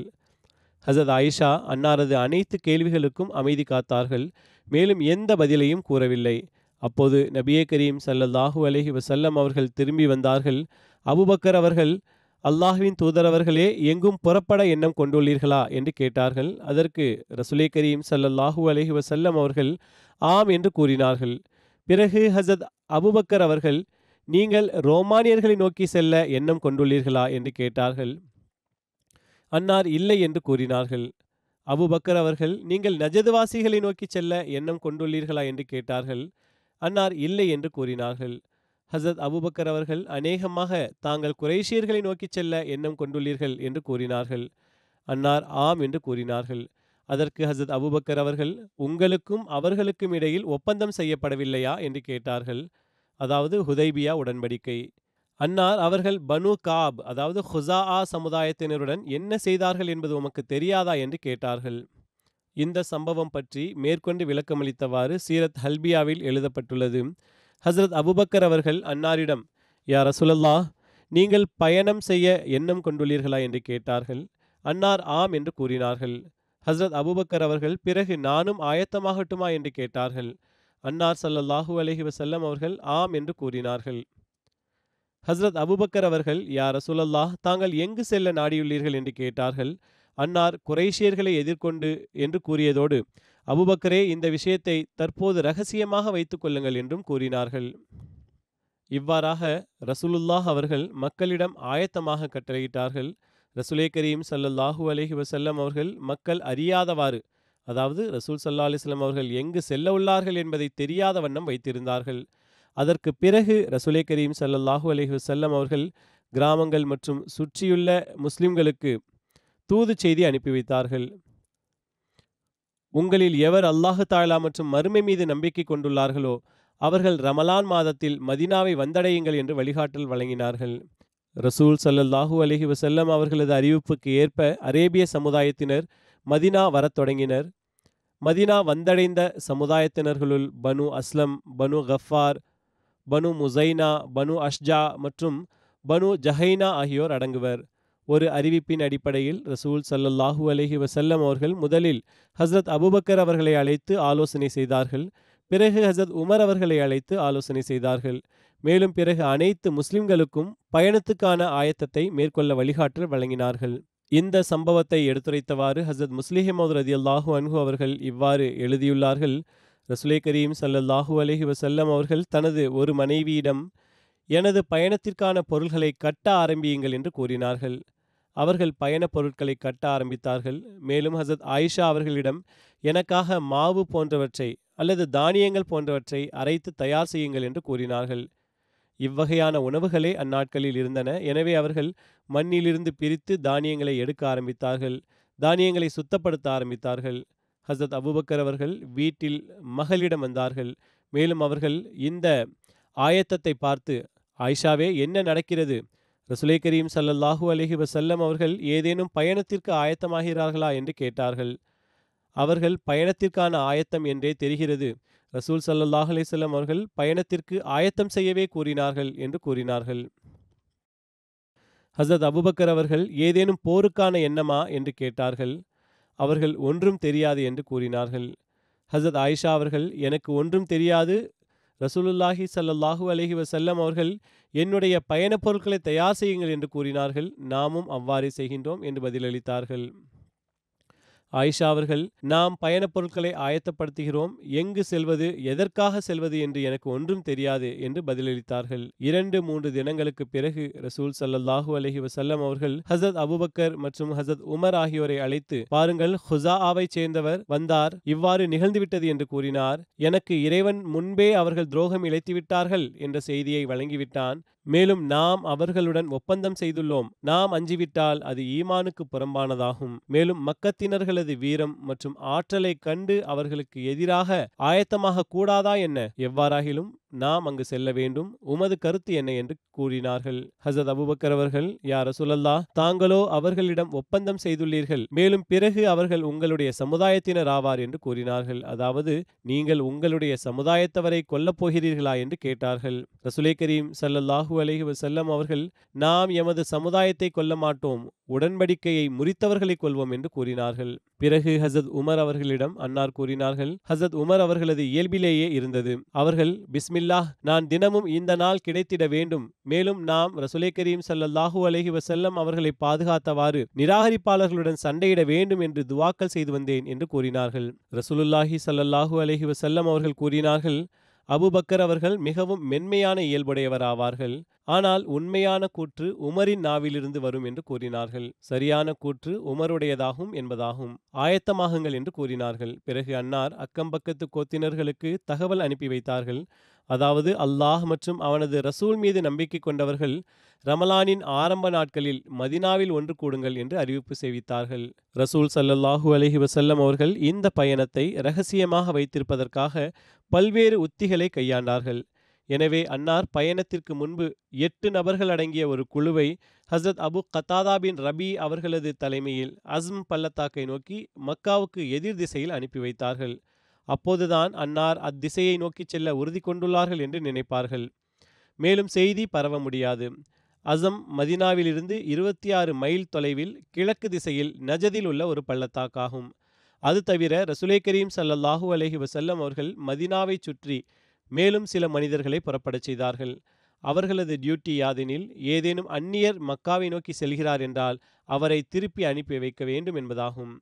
Speaker 2: ஹஸரத் ஆயிஷா அன்னாரது அனைத்து கேள்விகளுக்கும் அமைதி காத்தார்கள். மேலும் எந்த பதிலையும் கூறவில்லை. அப்போது நபியே கரீம் ஸல்லல்லாஹு அலைஹி வஸல்லம் அவர்கள் திரும்பி வந்தார்கள். அபூபக்கர் அவர்கள், அல்லாஹ்வின் தூதரவர்களே, எங்கும் புறப்பட எண்ணம் கொண்டுள்ளீர்களா என்று கேட்டார்கள். அதற்கு ரசூலே கரீம் ஸல்லல்லாஹு அலைஹி வஸல்லம் அவர்கள் ஆம் என்று கூறினார்கள். பிறகு ஹஸரத் அபூபக்கர் அவர்கள், நீங்கள் ரோமானியர்களை நோக்கி செல்ல எண்ணம் கொண்டுள்ளீர்களா என்று கேட்டார்கள். அன்னார் இல்லை என்று கூறினார்கள். அபூபக்கர் அவர்கள், நீங்கள் நஜதுவாசிகளை நோக்கி செல்ல எண்ணம் கொண்டுள்ளீர்களா என்று கேட்டார்கள். அன்னார் இல்லை என்று கூறினார்கள். ஹசரத் அபூபக்கர் அவர்கள் அநேகமாக தாங்கள் குறைஷியர்களை நோக்கிச் செல்ல எண்ணம் கொண்டுள்ளீர்கள் என்று கூறினார்கள். அன்னார் ஆம் என்று கூறினார்கள். அதற்கு ஹசரத் அபூபக்கர் அவர்கள், உங்களுக்கும் அவர்களுக்கும் இடையில் ஒப்பந்தம் செய்யப்படவில்லையா என்று கேட்டார்கள். அதாவது ஹுதைபியா உடன்படிக்கை. அன்னார் அவர்கள் பனு காப் அதாவது ஹுசாஆ சமுதாயத்தினருடன் என்ன செய்தார்கள் என்பது உமக்கு தெரியாதா என்று கேட்டார்கள். இந்த சம்பவம் பற்றி மேற்கொண்டு விளக்கமளித்தவாறு சீரத் ஹல்பியாவில் எழுதப்பட்டுள்ளது. ஹசரத் அபூபக்கர் அவர்கள் அன்னாரிடம், யா ரசூலல்லாஹ், நீங்கள் பயணம் செய்ய எண்ணம் கொண்டுள்ளீர்களா என்று கேட்டார்கள். அன்னார் ஆம் என்று கூறினார்கள். ஹசரத் அபூபக்கர் அவர்கள், பிறகு நானும் ஆயத்தமாகட்டுமா என்று கேட்டார்கள். அன்னார் ஸல்லல்லாஹு அலைஹி வஸல்லம் அவர்கள் ஆம் என்று கூறினார்கள். ஹசரத் அபூபக்கர் அவர்கள், யா ரசூலல்லாஹ், தாங்கள் எங்கு செல்ல நாடியுள்ளீர்கள் என்று கேட்டார்கள். அன்னார் குறைஷியர்களை எதிர்கொண்டு என்று கூறியதோடு, அபூபக்கரே, இந்த விஷயத்தை தற்போது இரகசியமாக வைத்துக் கொள்ளுங்கள் என்றும் கூறினார்கள். இவ்வாறாக ரசூலுல்லாஹ் அவர்கள் மக்களிடம் ஆயத்தமாக கட்டளையிட்டார்கள். ரசூலே கரீம் ஸல்லல்லாஹு அலைஹி வஸல்லம் அவர்கள் மக்கள் அறியாதவாறு, அதாவது ரசூல் ஸல்லல்லாஹு அலைஹி வஸல்லம் அவர்கள் எங்கு செல்ல உள்ளார்கள் என்பதை தெரியாத வண்ணம் வைத்திருந்தார்கள். அதற்கு பிறகு ரசூலே கரீம் ஸல்லல்லாஹு அலைஹி வஸல்லம் அவர்கள் கிராமங்கள் மற்றும் சுற்றியுள்ள முஸ்லிம்களுக்கு தூது செய்தி அனுப்பி வைத்தார்கள். உங்களில் எவர் அல்லாஹு தஆலா மற்றும் மறுமை மீது நம்பிக்கை கொண்டுள்ளார்களோ அவர்கள் ரமலான் மாதத்தில் மதீனாவை வந்தடையுங்கள் என்று வழிகாட்டல் வழங்கினார்கள். ரசூல் ஸல்லல்லாஹு அலைஹி வஸல்லம் அவர்களது அறிவிப்புக்கு ஏற்ப அரேபிய சமுதாயத்தினர் மதீனா வரத் தொடங்கினர். மதீனா வந்தடைந்த சமுதாயத்தினர்களுள் பனு அஸ்லம், பனு கஃபார், பனு முசைனா, பனு அஷ்ஜா மற்றும் பனு ஜஹைனா ஆகியோர் அடங்குவர். ஒரு அறிவிப்பின் அடிப்படையில் ரசூல் ஸல்லல்லாஹு அலைஹி வஸல்லம் அவர்கள் முதலில் ஹசரத் அபூபக்கர் அவர்களை அழைத்து ஆலோசனை செய்தார்கள். பிறகு ஹசரத் உமர் அவர்களை அழைத்து ஆலோசனை செய்தார்கள். மேலும் பிறகு அனைத்து முஸ்லிம்களுக்கும் பயணத்துக்கான ஆயத்தத்தை மேற்கொள்ள வழிகாட்டல் வழங்கினார்கள். இந்த சம்பவத்தை எடுத்துரைத்தவாறு ஹசரத் முஸ்லிம் ரலியல்லாஹு அன்ஹு அவர்கள் இவ்வாறு எழுதியுள்ளார்கள். ரசூலே கரீம் ஸல்லல்லாஹு அலைஹி வஸல்லம் அவர்கள் தனது ஒரு மனைவியிடம், எனது பயணத்திற்கான பொருள்களை கட்ட ஆரம்பியுங்கள் என்று கூறினார்கள். அவர்கள் பயணப் பொருட்களை கட்ட ஆரம்பித்தார்கள். மேலும் ஹசரத் ஆயிஷா அவர்களிடம், எனக்காக மாவு போன்றவற்றை அல்லது தானியங்கள் போன்றவற்றை அரைத்து தயார் செய்யுங்கள் என்று கூறினார்கள். இவ்வகையான உணவுகளே அந்நாட்களில் இருந்தன. எனவே அவர்கள் மண்ணிலிருந்து பிரித்து தானியங்களை எடுக்க ஆரம்பித்தார்கள். தானியங்களை சுத்தப்படுத்த ஆரம்பித்தார்கள். ஹசரத் அபூபக்கர் அவர்கள் வீட்டில் மகளிடம் வந்தார்கள். மேலும் அவர்கள் இந்த ஆயத்தத்தை பார்த்து, ஆயிஷாவே, என்ன நடக்கிறது? ரசூலே கரீம் ஸல்லல்லாஹு அலைஹி வஸல்லம் அவர்கள் ஏதேனும் பயணத்திற்கு ஆயத்தமாகிறார்களா என்று கேட்டார்கள். அவர்கள் பயணத்திற்கான ஆயத்தம் என்றே தெரிகிறது. ரசூல் ஸல்லல்லாஹு அலைஹி வஸல்லம் அவர்கள் பயணத்திற்கு ஆயத்தம் செய்யவே கூறினார்கள் என்று கூறினார்கள். ஹசரத் அபூபக்கர் அவர்கள் ஏதேனும் போருக்கான எண்ணமா என்று கேட்டார்கள். அவர்கள் ஒன்றும் தெரியாது என்று கூறினார்கள். ஹசரத் ஆயிஷா அவர்கள், எனக்கு ஒன்றும் தெரியாது. ரசூலுல்லாஹி ஸல்லல்லாஹு அலைஹி வஸல்லம் அவர்கள் என்னுடைய பயணப் பொருட்களை தயார் செய்யுங்கள் என்று கூறினார்கள். நாமும் அவ்வாறே செய்கின்றோம் என்று பதிலளித்தார்கள். ஆயிஷா அவர்கள், நாம் பயணப் பொருட்களை ஆயத்தப்படுத்துகிறோம். எங்கு செல்வது, எதற்காக செல்வது என்று எனக்கு ஒன்றும் தெரியாது என்று பதிலளித்தார்கள். 2-3 தினங்களுக்கு பிறகு ரசூல் ஸல்லல்லாஹு அலைஹி வஸல்லம் அவர்கள் ஹசரத் அபூபக்கர் மற்றும் ஹசரத் உமர் ஆகியோரை அழைத்து, பாருங்கள், ஹுஸாஆவை சேர்ந்தவர் வந்தார், இவ்வாறு நிகழ்ந்துவிட்டது என்று கூறினார். எனக்கு இறைவன் முன்பே அவர்கள் துரோகம் இழைத்துவிட்டார்கள் என்ற செய்தியை வழங்கிவிட்டான். மேலும் நாம் அவர்களுடன் ஒப்பந்தம் செய்துள்ளோம். நாம் அஞ்சிவிட்டால் அது ஈமானுக்கு புறம்பானதாகும். மேலும் மக்கத்தினர்களது வீரம் மற்றும் ஆற்றலை கண்டு அவர்களுக்கு எதிராக ஆயத்தமாக கூடாதா என்ன? எவ்வாறாகிலும் நாம் அங்கு செல்ல வேண்டும். உமது கருத்து என்ன என்று கூறினார்கள். ஹசரத் அபூபக்கர் அவர்கள், யா ரசூலல்லாஹ், தாங்களோ அவர்களிடம் ஒப்பந்தம் செய்துள்ளீர்கள். மேலும் பிறகு அவர்கள் உங்களுடைய சமுதாயத்தினர் ஆவார் என்று கூறினார்கள். அதாவது, நீங்கள் உங்களுடைய சமுதாயத்தவரை கொல்லப் போகிறீர்களா என்று கேட்டார்கள். ரசூலே கரீம் ஸல்லல்லாஹு அலைஹி வஸல்லம் அவர்கள், நாம் எமது சமுதாயத்தை கொல்ல மாட்டோம், உடன்படிக்கையை முறித்தவர்களை கொள்வோம் என்று கூறினார்கள். பிறகு ஹசரத் உமர் அவர்களிடம் அன்னார் கூறினார்கள். ஹசரத் உமர் அவர்களது இயல்பிலேயே இருந்தது. அவர்கள், பிஸ்மில்லாஹ், நான் தினமும் இந்த நாள் கிடைத்திட வேண்டும். மேலும் நாம் ரசூலே கரீம் ஸல்லல்லாஹு அலைஹி வஸல்லம் அவர்களை பாதுகாத்தவாறு நிராகரிப்பாளர்களுடன் சண்டையிட வேண்டும் என்று துவாக்கள் செய்து வந்தேன் என்று கூறினார்கள். ரசூலுல்லாஹி ஸல்லல்லாஹு அலைஹி வஸல்லம் அவர்கள் கூறினார்கள், அபுபக்கர் அவர்கள் மிகவும் மென்மையான இயல்புடையவர் ஆவார்கள். ஆனால் உண்மையான கூற்று உமரின் நாவிலிருந்து வரும் என்று கூறினார்கள். சரியான கூற்று உமருடையதாகும் என்பதாகும். ஆயத்தமாகுங்கள் என்று கூறினார்கள். பிறகு அன்னார் அக்கம்பக்கத்து கோத்தினர்களுக்கு தகவல் அனுப்பி வைத்தார்கள். அதாவது அல்லாஹ் மற்றும் அவனது ரசூல் மீது நம்பிக்கை கொண்டவர்கள் ரமலானின் ஆரம்ப நாட்களில் மதினாவில் ஒன்று கூடுங்கள் என்று அறிவிப்பு செய்வித்தார்கள். ரசூல் ஸல்லல்லாஹு அலைஹி வஸல்லம் அவர்கள் இந்த பயணத்தை இரகசியமாக வைத்திருப்பதற்காக பல்வேறு உத்திகளை கையாண்டார்கள். எனவே அன்னார் பயணத்திற்கு முன்பு 8 நபர்கள் அடங்கிய ஒரு குழுவை ஹசரத் அபு கத்தாதா பின் ரபி அவர்களது தலைமையில் அஸ்ம் பள்ளத்தாக்கை நோக்கி மக்காவுக்கு எதிர் திசையில் அனுப்பி வைத்தார்கள். அப்போதுதான் அன்னார் அத்திசையை நோக்கி செல்ல உறுதி கொண்டுள்ளார்கள் என்று நினைப்பார்கள். மேலும் செய்தி பரவ முடியாது. அசம் மதினாவிலிருந்து 26 மைல் தொலைவில் கிழக்கு திசையில் நஜதில் உள்ள ஒரு பள்ளத்தாக்காகும். அது தவிர ரசூலே கரீம் ஸல்லல்லாஹு அலைஹி வஸல்லம் அவர்கள் மதினாவை சுற்றி மேலும் சில மனிதர்களை புறப்படச் செய்தார்கள். அவர்களது டியூட்டி யாதெனில் ஏதேனும் அந்நியர் மக்காவை நோக்கி செல்கிறார் என்றால் அவரை திருப்பி அனுப்பி வைக்க வேண்டும் என்பதாகும்.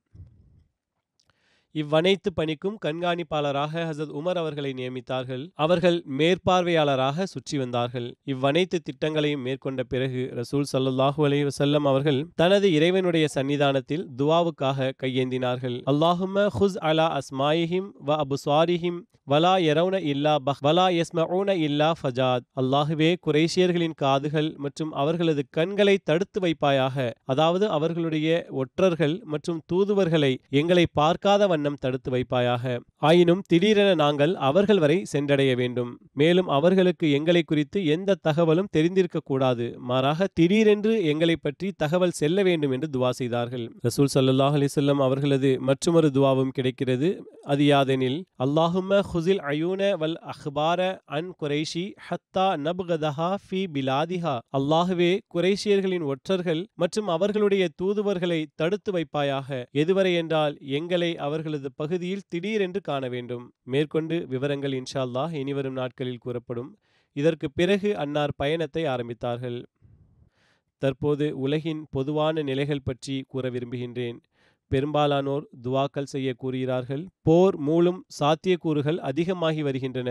Speaker 2: இவ்வனைத்து பணிக்கும் கண்காணிப்பாளராக ஹசரத் உமர் அவர்களை நியமித்தார்கள். அவர்கள் மேற்பார்வையாளராக சுற்றி வந்தார்கள். இவ்வனைத்து திட்டங்களையும் மேற்கொண்ட பிறகு ரசூல் ஸல்லல்லாஹு அலைஹி வஸல்லம் அவர்கள் தனது இறைவனுடைய சன்னிதானத்தில் துஆவுக்காக கையேந்தினார்கள். அல்லாஹும்ம ஹுஸ் அலா அஸ்மாயிஹிம் வ அபுஸ்வாரிஹிம் வலா யரவுன இல்லா பஹ் வலா யஸ்மஊன இல்லா ஃபஜாத். அல்லாஹுவே, குறைஷியர்களின் காதுகள் மற்றும் அவர்களது கண்களை தடுத்து வைப்பாயாக. அதாவது அவர்களுடைய ஒற்றர்கள் மற்றும் தூதுவர்களை எங்களை பார்க்காத வண்ணம் தடுத்து வைப்பாயாக. ஆயினும் திடீரென நாங்கள் அவர்கள் வரை சென்றடைய வேண்டும். மேலும் அவர்களுக்கு எங்களை குறித்து எந்த தகவலும் தெரிந்திருக்க கூடாது. மாறாக திடீரென்று எங்களை பற்றி தகவல் செல்ல வேண்டும் என்று துவா செய்தார்கள். ரசூல் ஸல்லல்லாஹு அலைஹி வஸல்லம் அவர்களது மற்றொரு துவாவும் கிடைக்கிறது. அது யாதெனில் அல்லாஹும்ம ஹுஸில் அயூன வல் அஹ்பார அன் குரைஷி ஹத்தா நப்கதஹா ஃபி பிலாதிஹா. அல்லாஹுவே, குறைஷியர்களின் ஒற்றர்கள் மற்றும் அவர்களுடைய தூதுவர்களை தடுத்து வைப்பாயாக. எதுவரை என்றால் எங்களை அவர்களது பகுதியில் திடீரென்று காண வேண்டும். மேற்கொண்டு விவரங்கள் இன்ஷா அல்லாஹ் இனிவரும் நாட்களில் கூறப்படும். இதற்கு பிறகு அன்னார் பயணத்தை ஆரம்பித்தார்கள். தற்போது உலகின் பொதுவான நிலைகள் பற்றி கூற விரும்புகின்றேன். பெரும்பாலானோர் துவாக்கள் செய்ய கூறுகிறார்கள். போர் மூலம் சாத்தியக்கூறுகள் அதிகமாகி வருகின்றன.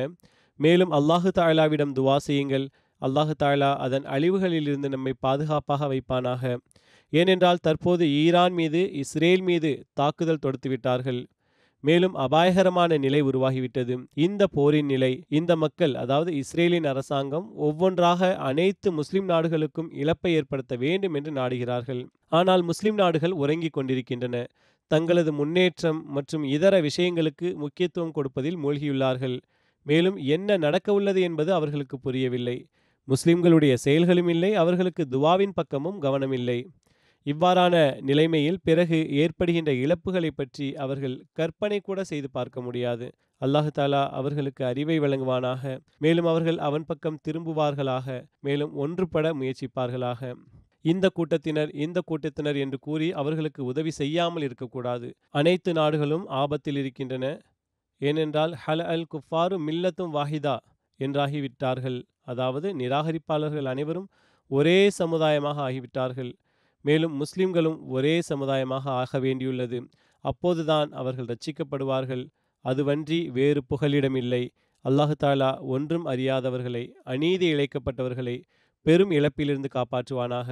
Speaker 2: மேலும் அல்லாஹு தஆலாவிடம் துவா செய்யுங்கள். அல்லாஹு தஆலா அதன் அழிவுகளிலிருந்து நம்மை பாதுகாப்பாக வைப்பானாக. ஏனென்றால் தற்போது ஈரான் மீது இஸ்ரேல் மீது தாக்குதல் தொடுத்துவிட்டார்கள். மேலும் அபாயகரமான நிலை உருவாகிவிட்டது. இந்த போரின் நிலை இந்த மக்கள், அதாவது இஸ்ரேலின் அரசாங்கம் ஒவ்வொன்றாக அனைத்து முஸ்லிம் நாடுகளுக்கும் இழப்பை ஏற்படுத்த வேண்டும் என்று நாடுகிறார்கள். ஆனால் முஸ்லிம் நாடுகள் உறங்கிக் கொண்டிருக்கின்றன. தங்களது முன்னேற்றம் மற்றும் இதர விஷயங்களுக்கு முக்கியத்துவம் கொடுப்பதில் மூழ்கியுள்ளார்கள். மேலும் என்ன நடக்க உள்ளது என்பது அவர்களுக்கு புரியவில்லை. முஸ்லிம்களுடைய செயல்களும் இல்லை, அவர்களுக்கு துவாவின் பக்கமும் கவனமில்லை. இவ்வாறான நிலைமையில் பிறகு ஏற்படுகின்ற இழப்புகளை பற்றி அவர்கள் கற்பனை கூட செய்து பார்க்க முடியாது. அல்லாஹு தாலா அவர்களுக்கு அறிவை வழங்குவானாக. மேலும் அவர்கள் அவன் பக்கம் திரும்புவார்களாக. மேலும் ஒன்றுபட முயற்சிப்பார்களாக. இந்த கூட்டத்தினர் என்று கூறி அவர்களுக்கு உதவி செய்யாமல் இருக்கக்கூடாது. அனைத்து நாடுகளும் ஆபத்தில் இருக்கின்றன. ஏனென்றால் ஹல அல் குஃபாரு மில்லத்தும் வாஹிதா என்றாகிவிட்டார்கள். அதாவது நிராகரிப்பாளர்கள் அனைவரும் ஒரே சமுதாயமாக ஆகிவிட்டார்கள். மேலும் முஸ்லிம்களும் ஒரே சமுதாயமாக ஆக வேண்டியுள்ளது. அப்போதுதான் அவர்கள் ரட்சிக்கப்படுவார்கள். அதுவன்றி வேறு புகலிடமில்லை. அல்லாஹு தாலா ஒன்றும் அறியாதவர்களை, அநீதி இழைக்கப்பட்டவர்களை பெரும் இழப்பிலிருந்து காப்பாற்றுவானாக.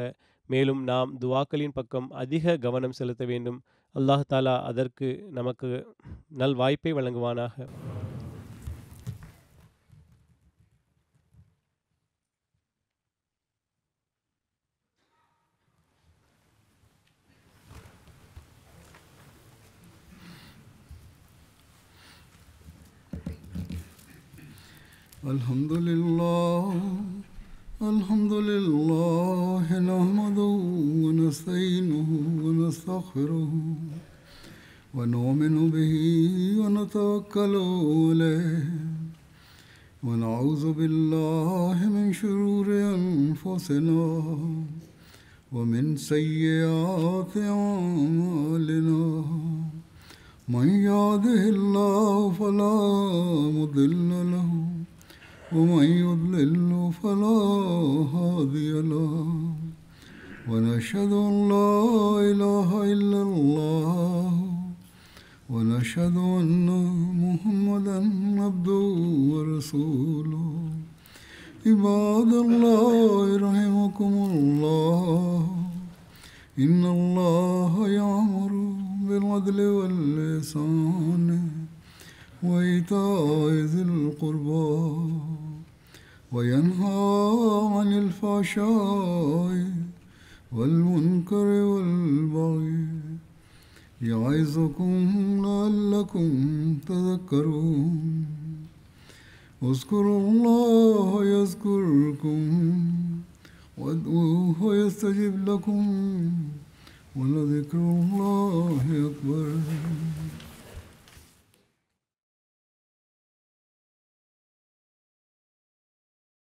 Speaker 2: மேலும் நாம் துவாக்களின் பக்கம் அதிக கவனம் செலுத்த வேண்டும். அல்லாஹு தாலா அதற்கு நமக்கு நல் வாய்ப்பை வழங்குவானாக.
Speaker 1: Alhamdulillah nahmaduhu wa nasta'inuhu wa nastaghfiruhu wa nu'minu bihi wa natawakkalu alayhi wa na'udhu billahi min shururi anfusina wa min sayyiati a'malina. Man yahdihillahu fala mudilla lahu ومن يضلل فلا هادي له ونشهد أن لا إله إلا الله ونشهد أن محمدا عبده ورسوله عباد الله رحمكم الله إن الله يأمر بالعدل والإحسان وإيتاء ذي القربى وينهى عن الفحشاء والمنكر والبغي يعظكم لعلكم تذكرون اذكروا الله يذكركم وادعوه يستجب لكم ولذكر الله أكبر